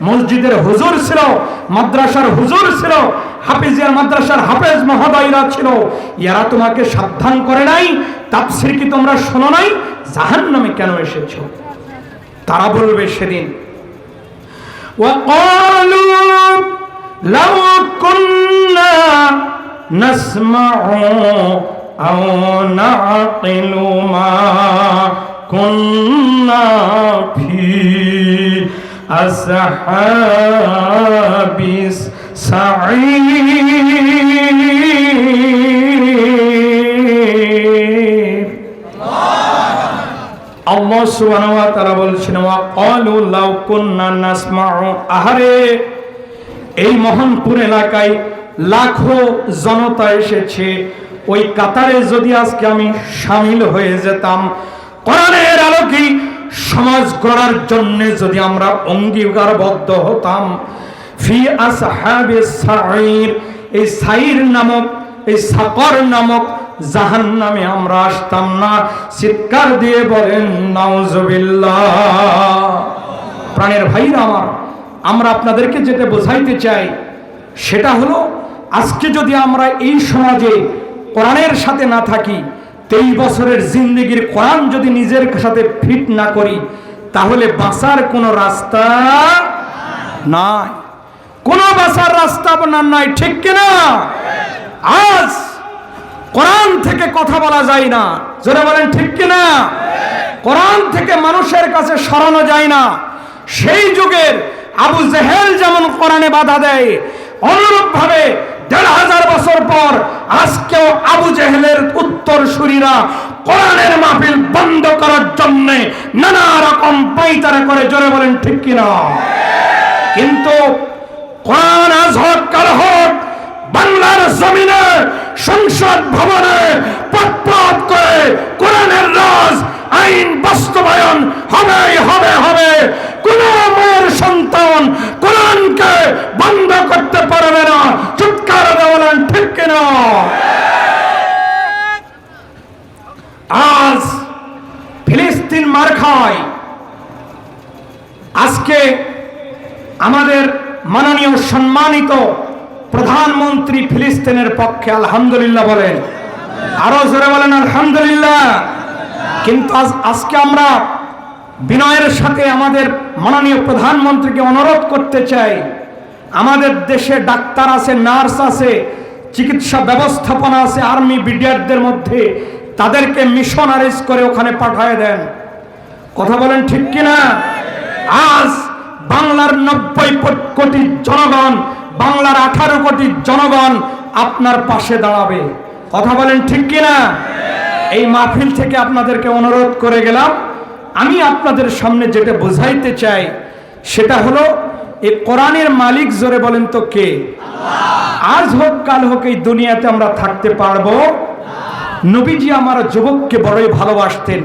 মসজিদের হুজুর ছিল, মাদ্রাসার হুজুর ছিল, হাফিজিয়ার মাদ্রাসার হাফেজ মহোদয়রা ছিল, এরা তোমাকে সাবধান করে নাই? তাফসীর কি তোমরা শোনো নাই? জাহান্নামে কেন এসেছো? তারা বলবে সেদিন ওয়াকালু লাউ কুন্না নাসমাউ আও নাআকিলু মা কুন্না ফি আসহাবিস সাঈর। আল্লাহ সুবহানাহু ওয়া তাআলা বলছেন ওয়াকালু লাউ কুন্না নাসমাউ। আহারে, এই মোহনপুর এলাকায় লাখো জনতা এসেছে, ওই কাতারে যদি আজকে আমি শামিল হয়ে যেতাম, কোরআনের আলোকে সমাজ গড়ার জন্য যদি আমরা অঙ্গীকারবদ্ধ হতাম, ফি আসহাবিস সাঈর, এই সাঈর নামক, এই সাকর নামক জাহান্নামে আমরা আসতাম না। চিৎকার দিয়ে বলেন নাউজুবিল্লাহ। প্রাণের ভাইরা আমার, আমরা আপনাদেরকে যেটা বোঝাইতে চাই সেটা হলো, আজকে যদি আমরা এই সমাজে কোরআনের সাথে না থাকি, 23 বছরের জিন্দেগির কোরআন যদি নিজের সাথে ফিট না করি, তাহলে বাঁচার কোনো রাস্তা নাই, কোনো বাঁচার রাস্তা আপনার নাই, ঠিক কিনা? আজ কোরআন থেকে কথা বলা যায় না, জোরে বলেন ঠিক কিনা? কোরআন থেকে মানুষের কাছে সরানো যায় না। সেই যুগের আবু জেহেল যেমন কোরআনে বাধা দেয়, অনুরূপ ভাবে 1500 বছর পর আজকেও আবু জেহেলের উত্তরসূরিরা কোরআনের মাহফিল বন্ধ করার জন্য নানা রকম পাইতারা করে, জোরে বলেন ঠিক কিনা? কিন্তু কোরআন আজ হোক কাল হোক, বাংলার জমিনে সংসদ ভবনে পথ করে কোরআনের রাজ আইন বাস্তবায়ন হবেই হবে। কোন মায়ের সন্তান কোরআনকে বন্ধ করতে পারবে না, চিৎকার বলেন ঠিক কিনা? আজ ফিলিস্তিন মার খায়। আজকে আমাদের মাননীয় সম্মানিত প্রধানমন্ত্রী ফিলিস্তিনের পক্ষে আলহামদুলিল্লাহ বলেন, আরো জোরে বলেন আলহামদুলিল্লাহ। কিন্তু আজকে আমরা বিনয়ের সাথে আমাদের মাননীয় প্রধানমন্ত্রীকে অনুরোধ করতে চাই, আমাদের দেশে ডাক্তার আছে, নার্স আছে, চিকিৎসা ব্যবস্থাপনা আছে, আর্মি ব্রিগেডদের মধ্যে, তাদেরকে মিশনারিজ করে ওখানে পাঠিয়ে দেন। কথা বলেন ঠিক কিনা? আজ বাংলার 90 কোটি জনগণ বাংলার 18 কোটি জনগণ আপনার পাশে দাঁড়াবে। কথা বলেন ঠিক কিনা? এই মাহফিল থেকে আপনাদেরকে অনুরোধ করে গেলাম, আমি আপনাদের সামনে যেটা বোঝাইতে চাই সেটা হলো এই কোরআনের মালিক জোরে বলেন তো কে? আজ হোক কাল হোক এই দুনিয়াতে আমরা থাকতে পারবো। নবীজি আমার যুবককে বড়ই ভালোবাসতেন।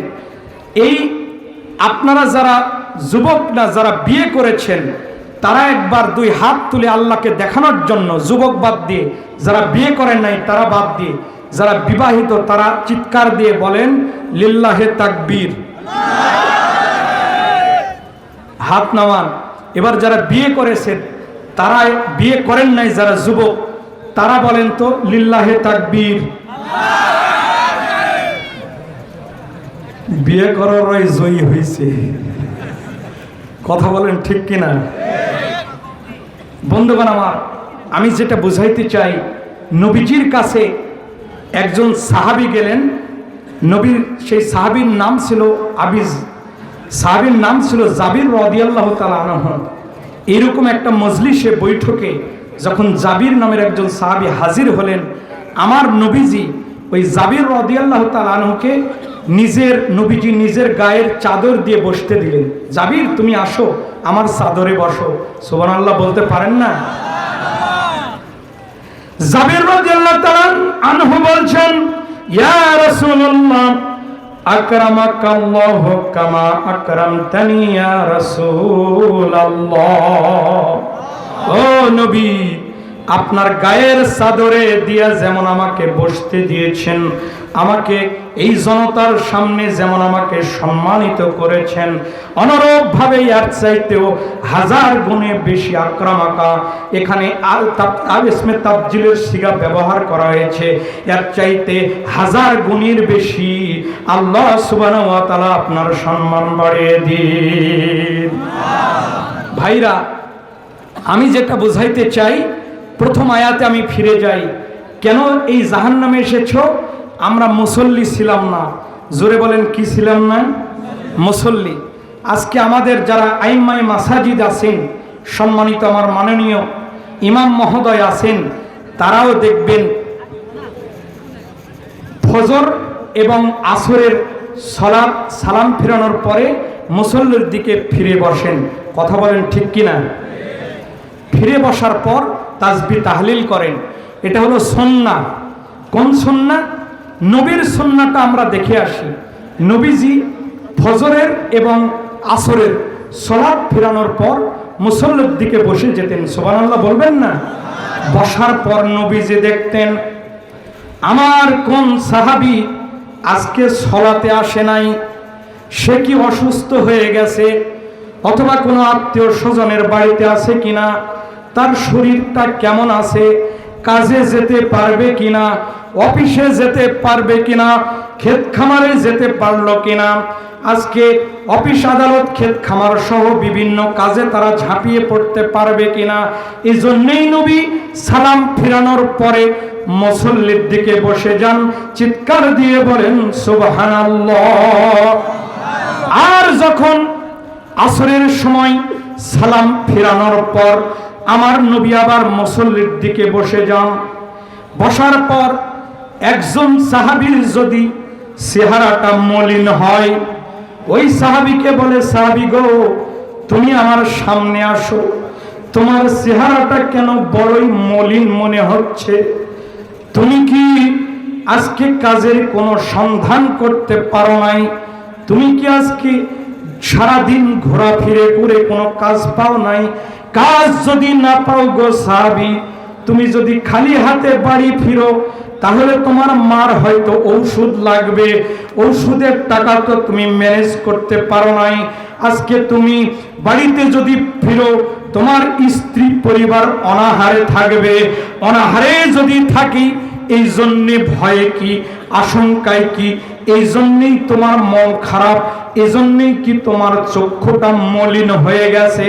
এই আপনারা যারা যুবক না, যারা বিয়ে করেছেন, তারা একবার 2 হাত তুলে আল্লাহকে দেখানোর জন্য, যুবক বাদ দিয়ে, যারা বিয়ে করেন নাই তারা বাদ দিয়ে, যারা বিবাহিত তারা চিৎকার দিয়ে বলেন লিল্লাহে তাকবীর। হাত নামান। এবার যারা বিয়ে করেছেন, তারা বিয়ে করেন নাই, যারা যুবক তারা বলেন তো লিল্লাহে তাকবীর। বিয়ে করারই জয়ী হয়েছে। কথা বলেন ঠিক কিনা? বন্ধুগণ আমার, আমি যেটা বুঝাইতে চাই, নবীজির কাছে একজন সাহাবী গেলেন। নবীর সেই সাহাবীর নাম ছিল সাহাবীর নাম ছিল জাবির রাদিয়াল্লাহু তাআলা আনহু। এরকম একটা মজলিসে বৈঠকে যখন জাবির নামের একজন সাহাবী হাজির হলেন, আমার নবীজি ওই জাবির রাদিয়াল্লাহু তাআলা আনহুকে নবীজি নিজের গায়ের চাদর দিয়ে বসতে দিলেন। জাবির, তুমি আসো, আমার চাদরে বসো। সুবহানাল্লাহ বলতে পারেন না? জাবির রাদিয়াল্লাহু তাআলা আনহু বলছেন, ইয়া রাসূলুল্লাহ আকরামাকাল্লাহু কামা আকরামতানি ইয়া রাসূলুল্লাহ। ও নবী, আপনার গায়ের চাদরে দিয়া যেমন আমাকে বসতে দিয়েছেন, আমাকে এই জনতার সামনে যেমন আমাকে সম্মানিত করেছেন, অনুরূপ ভাবে এর চাইতেও 1000 গুণে বেশি আকরামাকা, এখানে আল ইসমে তাবজিলের সিগা ব্যবহার করা হয়েছে, এর চাইতে 1000 গুণের বেশি আল্লাহ সুবহানাহু ওয়া তাআলা আপনার সম্মান বাড়িয়ে দিন। ভাইরা, আমি যেটা বুঝাইতে চাই, প্রথম আয়াতে আমি ফিরে যাই। কেন এই জাহান্নামে এসেছো? আমরা মুসল্লি ছিলাম না। জোরে বলেন, কি ছিলাম না? মুসল্লি। আজকে আমাদের যারা আইম্মায়ে মাসাজিদ আছেন, সম্মানিত আমার মাননীয় ইমাম মহোদয় আছেন, তারাও দেখবেন ফজর এবং আসরের সালাত সালাম ফিরানোর পরে মুসল্লির দিকে ফিরে বসেন। কথা বলেন ঠিক কিনা? ফিরে বসার পর তাসবিহ তাহলিল করেন। এটা হলো সুন্নাহ। কোন সুন্নাহ? নবীর সুন্নাহটা আমরা দেখে আসি। নবীজি ফজরের এবং আসরের সালাত ফিরানোর পর মুসল্লির দিকে বসে যেতেন। সুবহানাল্লাহ বলবেন না? বসার পর নবীজি দেখতেন আমার কোন সাহাবী আজকে সালাতে আসে নাই, সে কি অসুস্থ হয়ে গেছে, অথবা কোনো আত্মীয় স্বজনের বাড়িতে আছে কিনা, তার শরীরটা কেমন আছে, কাজে যেতে পারবে কিনা, অফিসে যেতে পারবে কিনা, ক্ষেত খামারে যেতে পারলো কিনা। আজকে অফিস আদালত ক্ষেত খামার সহ বিভিন্ন কাজে তারা ঝাঁপিয়ে পড়তে পারবে কিনা। এই জন্যেই নবী সালাম ফিরানোর পরে মুসল্লির দিকে বসে যান, চিৎকার দিয়ে বলেন সুবহানাল্লাহ। আর যখন আসরের সময় সালাম ফিরানোর পর আমার নবী আবার মুসল্লির দিকে বসে যান। বসার পর একজন সাহাবীর যদি চেহারাটা মলিন হয়, ওই সাহাবীকে বলে, সাহাবী গো, তুমি আমার সামনে আসো, তোমার চেহারাটা কেন বড়ই মলিন মনে হচ্ছে? তুমি কি আজকে কাজের কোনো সন্ধান করতে পারো নাই? তুমি কি আজকে সারাদিন ঘোরাফিরে করে কোনো কাজ পাও নাই? কাজ যদি না পাও গো সাহাবী, তুমি যদি খালি হাতে বাড়ি ফিরো, তাহলে তোমার মার হয়তো ঔষধ লাগবে, ঔষধের টাকা তো তুমি ম্যানেজ করতে পারো নাই। আজকে তুমি বাড়িতে যদি ফিরো, তোমার স্ত্রী পরিবার অনাহারে থাকবে। অনাহারে যদি থাকি, এই জন্যে ভয়ে কি, আশঙ্কায় কি, এই জন্যেই তোমার মন খারাপ, এই জন্যেই কি তোমার চক্ষুটা মলিন হয়ে গেছে।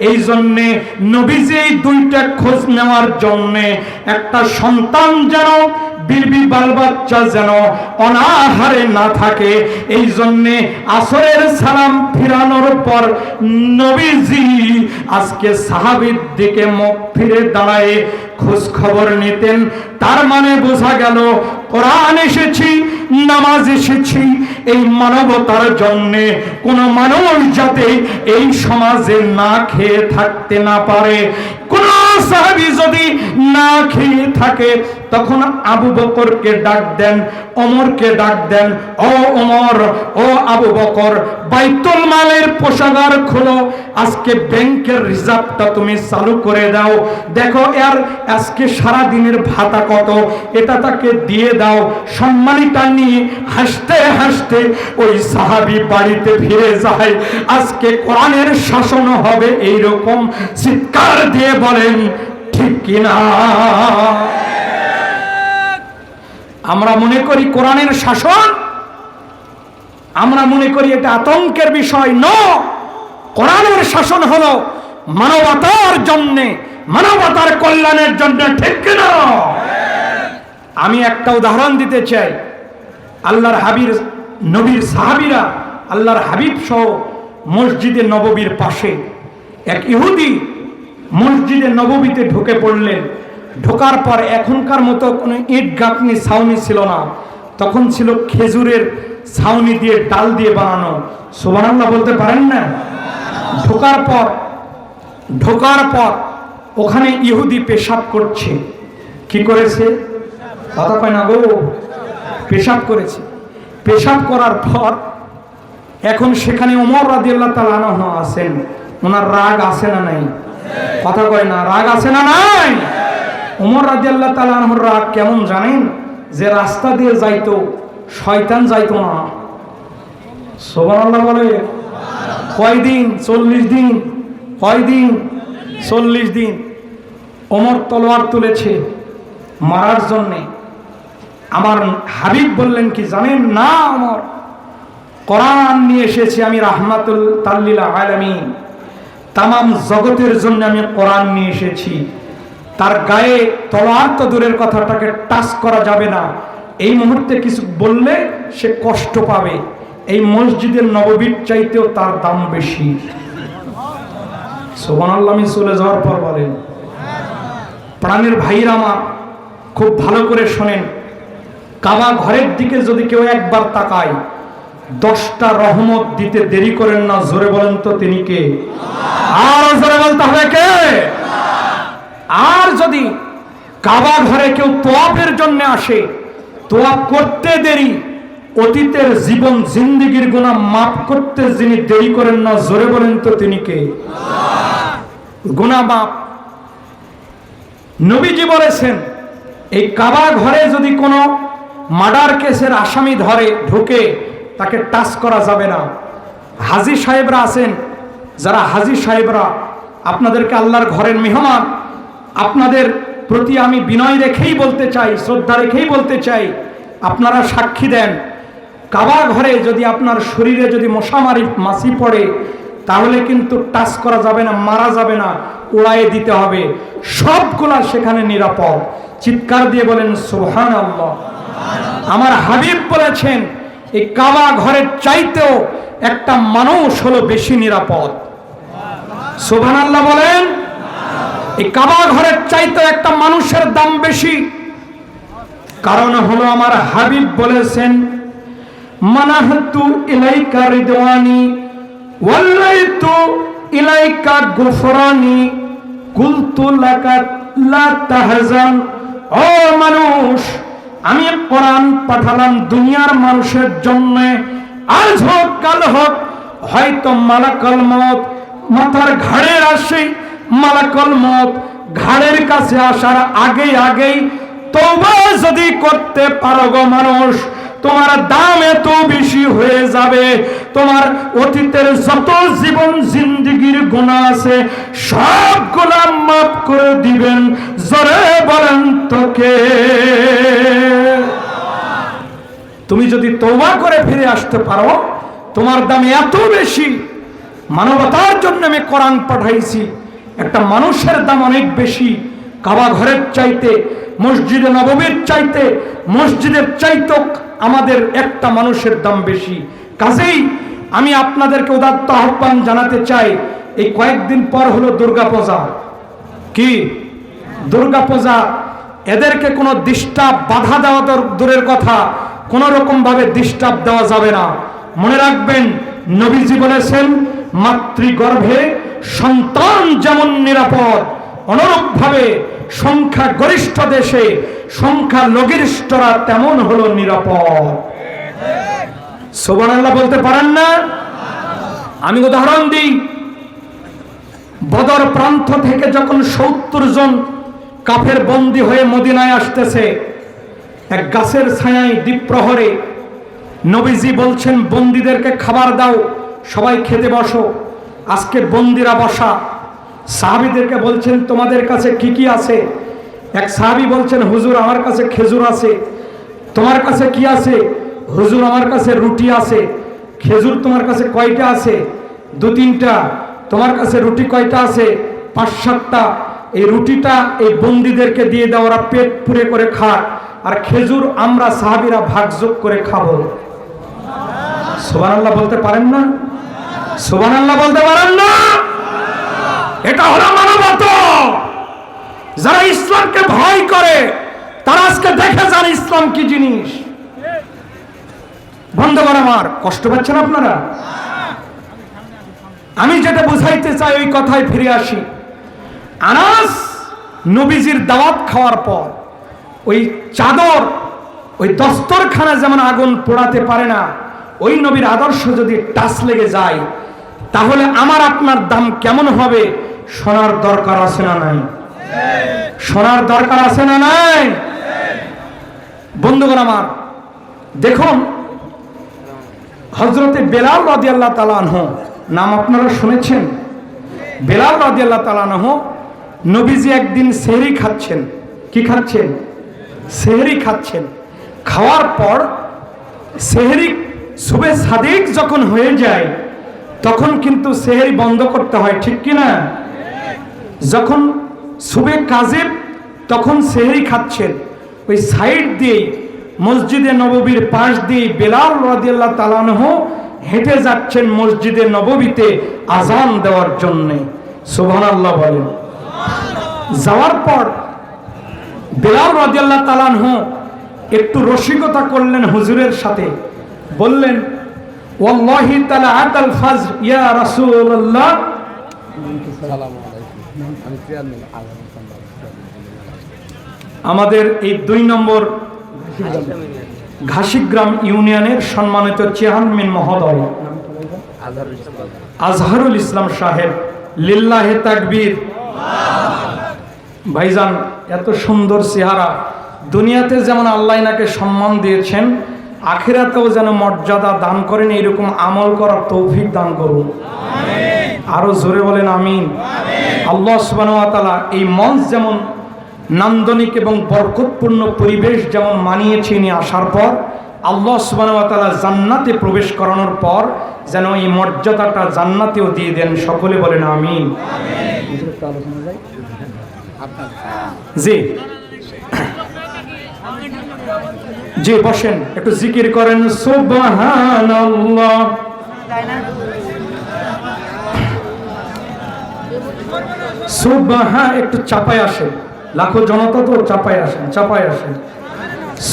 এই জন্যে নবীজি এই 2টা খোঁজ নেওয়ার জন্যে একটা সন্তান যেন বিবি বাল বাচ্চা যেন অনাহারে না থাকে। এই জন্যে আসরের সালাম ফিরানোর পর নবীজি আজকে সাহাবীর দিকে মুখ ফিরে দাঁড়ায় খোঁজ খবর নিতেন। তার মানে বোঝা গেল কোরআন এসেছি, নামাজ এসেছি এই মানবতার জন্যে, কোন মানুষ যাতে এই সমাজে না খেয়ে থাকতে না পারে। কোন সাহাবী যদি না খেয়ে থাকে তখন আবু বকরকে ডাক দেন, ওমরকে ডাক দেন, ও ওমর, ও আবু বকর, বাইতুল মালের কোষাগার খোলো, আজকে ব্যাংকের রিজার্ভটা তুমি চালু করে দাও, দেখো এর আজকে সারা দিনের ভাতা কত, এটা তাকে দিয়ে দাও। সম্মানিতা নিয়ে হাসতে হাসতে ওই সাহাবী বাড়িতে ফিরে যায়। আজকে কোরআনের শাসন হবে এইরকম। চিৎকার দিয়ে বলেন ঠিক কিনা? আমরা মনে করি কোরআনের শাসন, আমরা মনে করি এটা আতঙ্কের বিষয়। কোরআনের শাসন হলো মানবতার জন্যে, মানবতার কল্যাণের জন্য, ঠিক কিনা? আমি একটা উদাহরণ দিতে চাই। আল্লাহর হাবিব নবীর সাহাবীরা আল্লাহর হাবিব সহ মসজিদে নববীর পাশে এক ইহুদি মসজিদে নববীতে ঢুকে পড়লেন। ঢোকার পর এখনকার মতো কোনো ইট গাঁথনি ছাউনি ছিল না, তখন ছিল খেজুরের ছাউনি দিয়ে ডাল দিয়ে বানানো। সুবহানাল্লাহ বলতে পারেন না? ঢোকার পর ওখানে ইহুদি পেশাব করছে। কি করেছে? কথা কয় না গো, পেশাব করেছে। পেশাব করার পর এখন সেখানে ওমর রাদিয়াল্লাহু তাআলা আনহু আছেন। ওনার রাগ আছে না নাই? কথা কয় না, রাগ আছে না নাই? ওমর রাদিয়াল্লাহু তাআলা আনহুর রাগ কেমন জানেন? যে রাস্তা দিয়ে যাইতো শয়তান যাইতো না। সুবহানাল্লাহ বলে। কয়দিন? 40 দিন। কয়দিন? 40 দিন। ওমর তলোয়ার তুলেছে মারার জন্যে। আমার হাবিব বললেন কি জানেন? না ওমর, কোরআন নিয়ে এসেছি আমি, রাহমাতুল লিল আলামিন, তামাম জগতের জন্য আমি কোরআন নিয়ে এসেছি। তার গায়ে তলোয়ার তো দূরের কথা, তাকে টাচ করা যাবে না। এই মুহূর্তে কিছু বললে সে কষ্ট পাবে। এই মসজিদের নববীর চাইতেও তার দাম বেশি। সুবহানাল্লাহ। আমি চলে যাওয়ার পর বলেন, প্রাণের ভাইরা আমার খুব ভালো করে শোনেন, কাবা ঘরের দিকে যদি কেউ একবার তাকায় 10টা রহমত দিতে দেরি করেন না। জোরে বলেন তো তিনি কে? আর জোরে বলতে হবে কে? আর যদি কাবা ঘরে কেউ তোয়াফের জন্য আসে, তোয়াফ করতে দেরি, অতীতের জীবন জিন্দেগির গুনাহ মাফ করতে যিনি দেরি করেন না, জোরে বলেন তো তিনি কে? গুনাহ মাফ। নবীজি বলেছেন এই কাবা ঘরে যদি কোনো মার্ডার কেসের আসামি ঢুকে তাকে টাচ করা যাবে না। হাজী সাহেবরা আছেন, যারা হাজী সাহেবরা আপনাদেরকে আল্লাহর ঘরের মেহমান, আপনাদের প্রতি আমি বিনয় রেখেই বলতে চাই, শ্রদ্ধা রেখেই বলতে চাই, আপনারা সাক্ষী দেন, কাবা ঘরে যদি আপনার শরীরে যদি মাছি পড়ে তাহলে কিন্তু টাচ করা যাবে না, মারা যাবে না, উড়াইয়ে দিতে হবে। সবগুলা সেখানে নিরাপদ। চিৎকার দিয়ে বলেন সুবহানাল্লাহ। আমার হাবিব বলেছেন এই কাবা ঘরের চাইতেও একটা মানুষ হলো বেশি নিরাপদ। সুবহানাল্লাহ বলেন। এই কাবা ঘরের চাইতেও একটা মানুষের দাম বেশি। কারণ হলো আমার হাবিব বলেছেন, মানাহতু ইলাইকা রিদওয়ানি ওয়াল্লাইতু ইলাইকা গুফরানি কুলতু লাকা লা তাহজান। ও মানুষ, আমি কোরআন পাঠালাম দুনিয়ার মানুষের জন্য। আজ হোক কাল হোক, হয়তো মালাকুল মউত মাথার ঘাড়ের আসে, মালাকুল মউত ঘাড়ের কাছে আসার আগেই তওবা যদি করতে পারো গো মানুষ, তোমার দাম এত বেশি হয়ে যাবে, তোমার অতীতের যত জীবন জিন্দেগির গুনাহ আছে সবগুলা মাফ করে দিবেন। জোরে বলেন তো কে? তুমি যদি তওবা করে ফিরে আসতে পারো, তোমার দাম এত বেশি। মানবতার জন্য আমি কোরআন পাঠাইছি, একটা মানুষের দাম অনেক বেশি। কাবা ঘরের চাইতে মসজিদে নববীর চাইতে, মসজিদের চাইতে আমাদের একটা মানুষের দাম বেশি। কাজেই আমি আপনাদেরকে উদাত্ত আহ্বান জানাতে চাই, এই কয়েকদিন পর হলো দুর্গাপূজা। কি দুর্গাপূজা? এদেরকে কোনো ডিস্টার্ব, বাধা দেওয়া দূরের কথা, কোন রকম ভাবে ডিস্টার্ব দেওয়া যাবে না। মনে রাখবেন, নবীজি বলেছেন, মাতৃগর্ভে সন্তান যেমন নিরাপদ, অনুরূপভাবে সংখ্যা গরিষ্ঠ দেশে সংখ্যা লঘিষ্ঠরা তেমন হলো নিরাপদ। সুবহানাল্লাহ বলতে পারেন না? আমি উদাহরণ দিই, বদর প্রান্ত থেকে যখন ৭০ জন কাফের বন্দী হয়ে মদিনায় আসতেছে, এক গাছের ছায়ায় দ্বীপ্রহরে নবীজি বলছেন, বন্দীদেরকে খাবার দাও, সবাই খেতে বসো। আজকে বন্দীরা বসা। সাহাবীদেরকে বলছেন, তোমাদের কাছে কি কি আছে? এক সাহাবী বলছেন, হুজুর আমার কাছে খেজুর আছে। তোমার কাছে কি আছে? হুজুর আমার কাছে রুটি আছে। খেজুর তোমার কাছে কয়টা আছে? ২-৩টা। তোমার কাছে রুটি কয়টা আছে? ৫-৭টা। এই রুটিটা এই বন্দীদেরকে দিয়ে দাও, ওরা পেট পুরে করে খাক, আর খেজুর আমরা সাহাবীরা ভাগযোগ করে খাবো। সুবহানাল্লাহ বলতে পারেন না? সুবহানাল্লাহ বলতে পারেন না? এটা হলো মানবতা। যারা ইসলামকে ভয় করে তারা আজকে দেখে যান ইসলাম কি জিনিস। বন্ধুগণ আমার, কষ্ট পাচ্ছেন আপনারা? আমি যেটা বুঝাইতে চাই ওই কথায় ফিরে আসি। আনাস নবীজির দাওয়াত খাওয়ার পর ওই চাদর, ওই দস্তরখানা যেমন আগুন পোড়াতে পারে না, ওই নবীর আদর্শ যদি টাচ লেগে যায় তাহলে আমার আপনার দাম কেমন হবে শোনার দরকার আছে না নাই? শোনার দরকার আছে না নাই? বন্ধুগণ আমার, দেখুন হযরতে বেলাল রাদিয়াল্লাহু তাআলা আনহু, নাম আপনারা শুনেছেন? বেলাল রাদিয়াল্লাহু তাআলা আনহু, নবীজি একদিন সেহরি খাচ্ছেন। কি খাচ্ছেন? সেহরি খাচ্ছেন। খাওয়ার পর সেহরি সুবে সাদিক যখন হয়ে যায় তখন কিন্তু সেহরি বন্ধ করতে হয়, ঠিক কি না? যখন সুবে কাজিব তখন সেহরি খাচ্ছেন। ওই সাইড দিয়ে মসজিদে নববীর পাশ দিয়ে বেলাল রাদিয়াল্লাহু তাআলা আনহু হেঁটে যাচ্ছেন মসজিদে নববীতে আজান দেওয়ার জন্য। সুবহানাল্লাহ বলেন। যাওয়ার পর বেলাল রাদিয়াল্লাহু তাআলা আনহু একটু রসিকতা করলেন হুজুরের সাথে, বললেন, ওয়াল্লাহি তাআলা আতাল ফাজর ইয়া রাসূলুল্লাহ। আমাদের এই ২ নম্বর ঘাসিগ্রাম ইউনিয়নের সম্মানিত চেয়ারম্যান মহোদয় আজহারুল ইসলাম সাহেব, লিল্লাহে তাকবীর। ভাইজান, এত সুন্দর চেহারা, দুনিয়াতে যেমন আল্লাহ নাকে সম্মান দিয়েছেন, আখিরাতেও যেন মর্যাদা দান করেন, এরকম আমল করার তৌফিক দান করুন। আরো জোরে বলেন আমিন। আল্লাহ সুবহানাহু ওয়া তাআলা এই মঞ্চ যেমন নান্দনিক এবং বরকতপূর্ণ পরিবেশ যেমন মানিয়েছে নিয়ে আসার পর, আল্লাহ সুবহানাহু ওয়া তাআলা জান্নাতে প্রবেশ করানোর পর যেন এই মর্যাদাটা জান্নাতেও দিয়ে দেন। সকলে বলেন আমিন। জি জি, বসেন, একটু জিকির করেন সুবহানাল্লাহ। সুবহান, একটু চাপায় আসেন, লাখো জনতা তো চাপায় আসেন, চাপায় আসেন।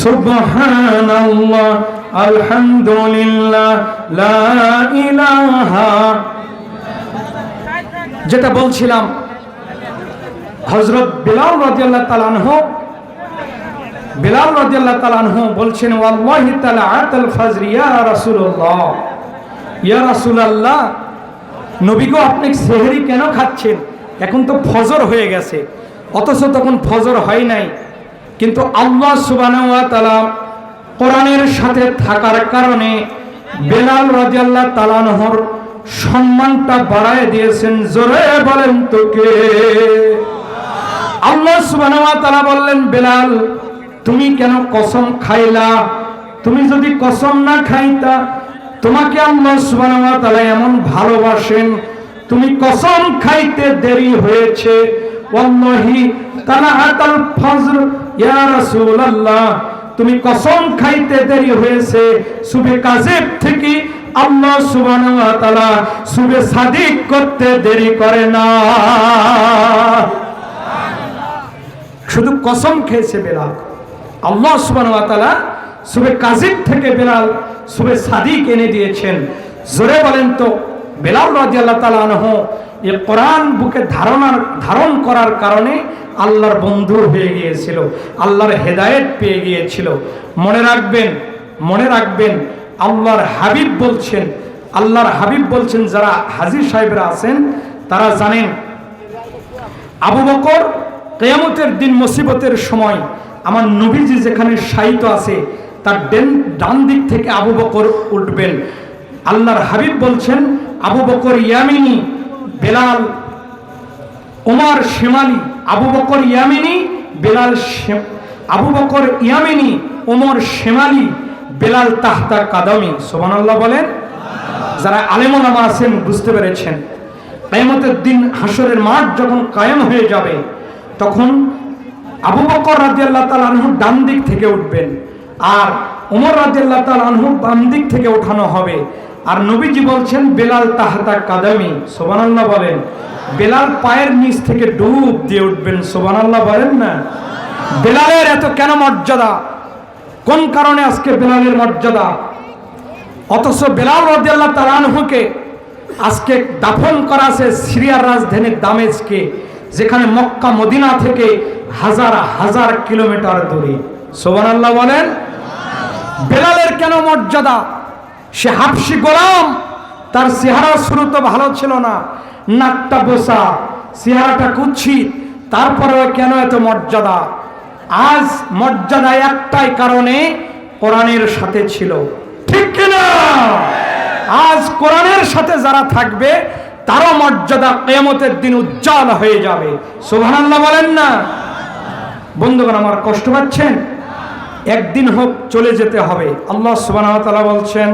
সুবহানাল্লাহ, আলহামদুলিল্লাহ, লা ইলাহা। যেটা বলছিলাম, হযরত বেলাল রাদিয়াল্লাহু তাআলা আনহু, বেলাল রাদিয়াল্লাহু তাআলা আনহু বলছেন, ওয়াল্লাহি তাআলা আতাল ফাজর ইয়া রাসূলুল্লাহ, ইয়া রাসূলুল্লাহ, নবী গো আপনি সেহরি কেন খাচ্ছেন? এখন তো ফজর হয়ে গেছে, অথচ তখন ফজর হয় নাই। কিন্তু আল্লাহ সুবহানাহু ওয়া তাআলা কোরআনের সাথে থাকার কারণে বেলাল রাদিয়াল্লাহু তাআলা আনহুর সম্মানটা বাড়ায় দিয়েছেন। জোরে বলেন তো কে? আল্লাহ সুবহানাহু ওয়া তাআলা বললেন, বেলাল তুমি কেন কসম খাইলা? তুমি যদি কসম না খাইতা, তোমাকে আল্লাহ সুবহানাহু ওয়া তাআলা এমন ভালোবাসেন, তুমি কসম খাইতে দেরি হয়েছে। ওয়াল্লাহি তাআলা আতাল ফজর ইয়া রাসূলুল্লাহ, তুমি কসম খাইতে দেরি হয়েছে, সুবে কাযিব থেকে আল্লাহ সুবহানাহু ওয়া তাআলা সুবে সাদিক করতে দেরি করে না। শুধু কসম খেয়েছে বেলাল, আল্লাহ সুবহানাহু ওয়া তাআলা সুবে কাযিব থেকে বেলাল সুবে সাদিক এনে দিয়েছেন। জোরে বলেন তো, বেলাল রাদিয়াল্লাহু তাআলা আনহু এই কোরআন বুকে ধারণ করার কারণে আল্লাহর বন্ধু হয়ে গিয়েছিল, আল্লাহর হেদায়েত পেয়ে গিয়েছিল। মনে রাখবেন আল্লাহর হাবিব বলছেন, যারা হাজী সাহেবরা আছেন তারা জানেন, আবু বকর কিয়ামতের দিন মুসিবতের সময় আমার নবীজি যেখানে শায়িত আছে তার ডান দিক থেকে আবু বকর উঠবেন। আল্লাহর হাবিব বলছেন, আবু বকর ইয়ামিনী, বেলাল ওমর শিমালি। আবু বকর ইয়ামিনী, আবু বকর ইয়ামিনী, ওমর শিমালি, বেলাল তাহতা কাদামি। সুবহানাল্লাহ বলেন। যারা আলেম ওলামা আছেন বুঝতে পেরেছেন, কিয়ামতের দিন হাসরের মাঠ যখন কায়েম হয়ে যাবে তখন আবু বকর রাদিয়াল্লাহু তাআলা আনহু ডান দিক থেকে উঠবেন, আর ওমর রাদিয়াল্লাহু তাআলা আনহু বাম দিক থেকে ওঠানো হবে। আর নবীজি বলছেন, বেলাল তাহতা কাদামি। সুবহানাল্লাহ বলেন। বেলাল পায়ের নিচ থেকে ডুব দিয়ে উঠবেন। সুবহানাল্লাহ বলেন না। বেলালের এত কেন মর্যাদা? কোন কারণে আজকে বেলালের মর্যাদা? অথচ বেলাল রাদিয়াল্লাহু তাআলা আনহুকে আজকে দাফন করা আছে সিরিয়ার রাজধানী দামেস্কে, যেখানে মক্কা মদিনা থেকে হাজার হাজার কিলোমিটার দূরে। সুবহানাল্লাহ বলেন। বেলালের কেন মর্যাদা? সে হাবশি গোলাম, তার চেহারা শুরু তো ভালো ছিল না, নাকটা বোসা, চেহারাটা কুৎসিত, তারপরেও কেন এত মর্যাদা? আজ মর্যাদা একটাই কারণে, কোরআনের সাথে ছিল, ঠিক কিনা? আজ কোরআনের সাথে যারা থাকবে তারও মর্যাদা কিয়ামতের দিন উজ্জ্বল হয়ে যাবে। সুবহানাল্লাহ বলেন না। বন্ধুগণ আমার, কষ্ট পাচ্ছেন? একদিন হোক চলে যেতে হবে। আল্লাহ সুবহানাহু ওয়া তাআলা বলছেন,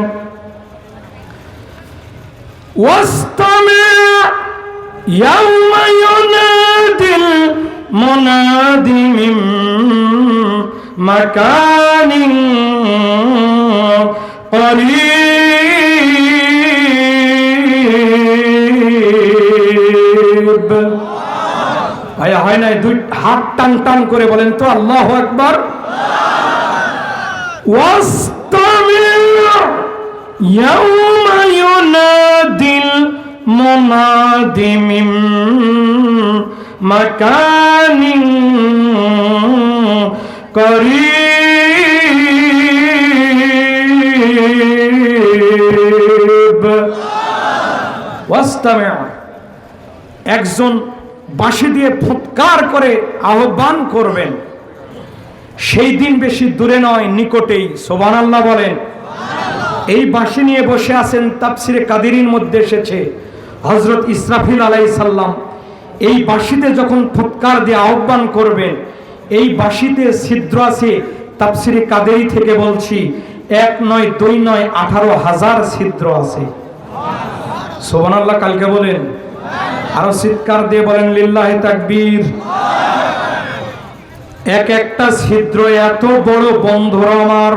ওয়াসতামি' ইয়াওমা ইউনাদিল মুনাদি মিন মাকানিন করিব। হয় নাই? দুই হাত টান টান করে বলেন তো আল্লাহু আকবার। ওয়াসতামি' ইয়াওমা ইউনাদিল মুনাদি মিন মাকানিন করিব। ওয়াসতামি', একজন বাঁশি দিয়ে ফুৎকার করে আহ্বান করবেন। সেই দিন বেশি দূরে নয়, নিকটেই। সুবহানাল্লাহ বলেন। এই বাঁশি নিয়ে বসে আছেন, তাফসিরে কাদিরির মধ্যে এসেছে হযরত ইসরাফিল আলাইহিস সালাম এই বাঁশিতে যখন ফুৎকার দিয়ে আহ্বান করবেন, এই বাঁশিতে ছিদ্র আছে। তাফসিরে কাদিরি থেকে বলছি, 1 নয় 2 নয় 18,000 ছিদ্র আছে। সুবহানাল্লাহ কালকে বলেন, আরো চিৎকার দিয়ে বলেন লিল্লাহি তাকবীর। এক একটা ছিদ্র এত বড় বন্ধুরা আমার,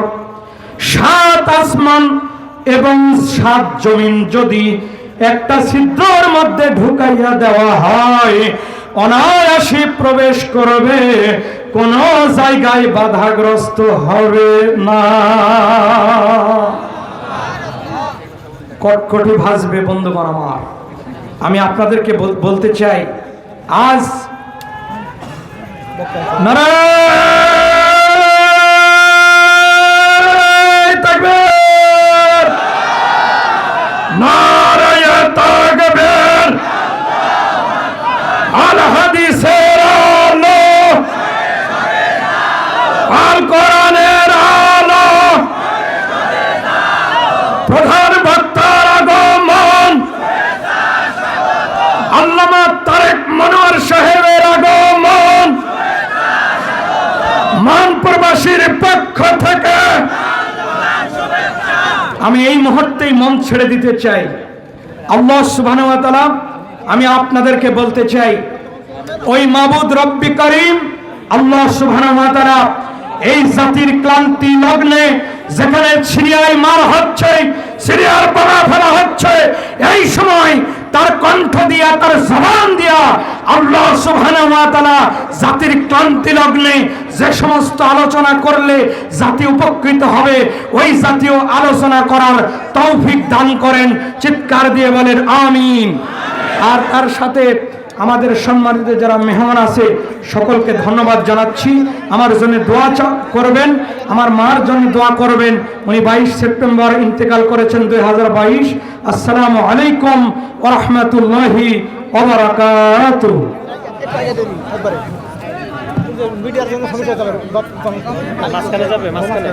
7 আসমান এবং 7 জমিন যদি একটা ছিদ্রের মধ্যে ঢুকাইয়া দেওয়া হয়, অনায়াসে প্রবেশ করবে, কোনো জায়গায় বাধাগ্রস্ত হবে না, কটকটি ভাসবে। বন্ধুগণ আমার, আমি আপনাদেরকে বলতে চাই, আজ নারায়ে তাকবীর, নারায়ে তাকবীর, আল হাদিসের আলো, আল কোরআনের আলো, প্রধান বক্তার আগমন, আল্লামা তারেক মনোয়ার সাহেবের আগমন, মানপুরবাসীর পক্ষ থেকে আমি এই মুহূর্তেই মন ছেড়ে দিতে চাই। আল্লাহ সুবহানাহু ওয়া তাআলা, আমি আপনাদেরকে বলতে চাই, ওই মাবুদ রব্বি করিম আল্লাহ সুবহানাহু ওয়া তাআলা এই জাতির ক্লান্তি লগ্নে যেখানে সিরিয়ায় মার হচ্ছে, সিরিয়ার বোমা ফেলা হচ্ছে, এই সময় তার কণ্ঠ দিয়া, তার জবান দিয়া আল্লাহ সুবহানাহু ওয়া তাআলা জাতির ক্লান্তি লগ্নে যে সমস্ত আলোচনা করলে জাতি উপকৃত হবে, ওই জাতীয় আলোচনা করার তৌফিক দান করেন। চিৎকার দিয়ে বলেন আমিন। আর তার সাথে আমাদের সম্মানিত যারা মেহমান আছে সকলকে ধন্যবাদ জানাচ্ছি। আমার জন্য দোয়া করবেন, আমার মার জন্য দোয়া করবেন। উনি 22 সেপ্টেম্বর ইন্তেকাল করেছেন 2022। আসসালামু আলাইকুম ওয়া রাহমাতুল্লাহি ওয়া বারাকাতুহু। মিডিয়ার জন্য সমস্যা যাবে, মাঝখানে যাবে, মাঝখানে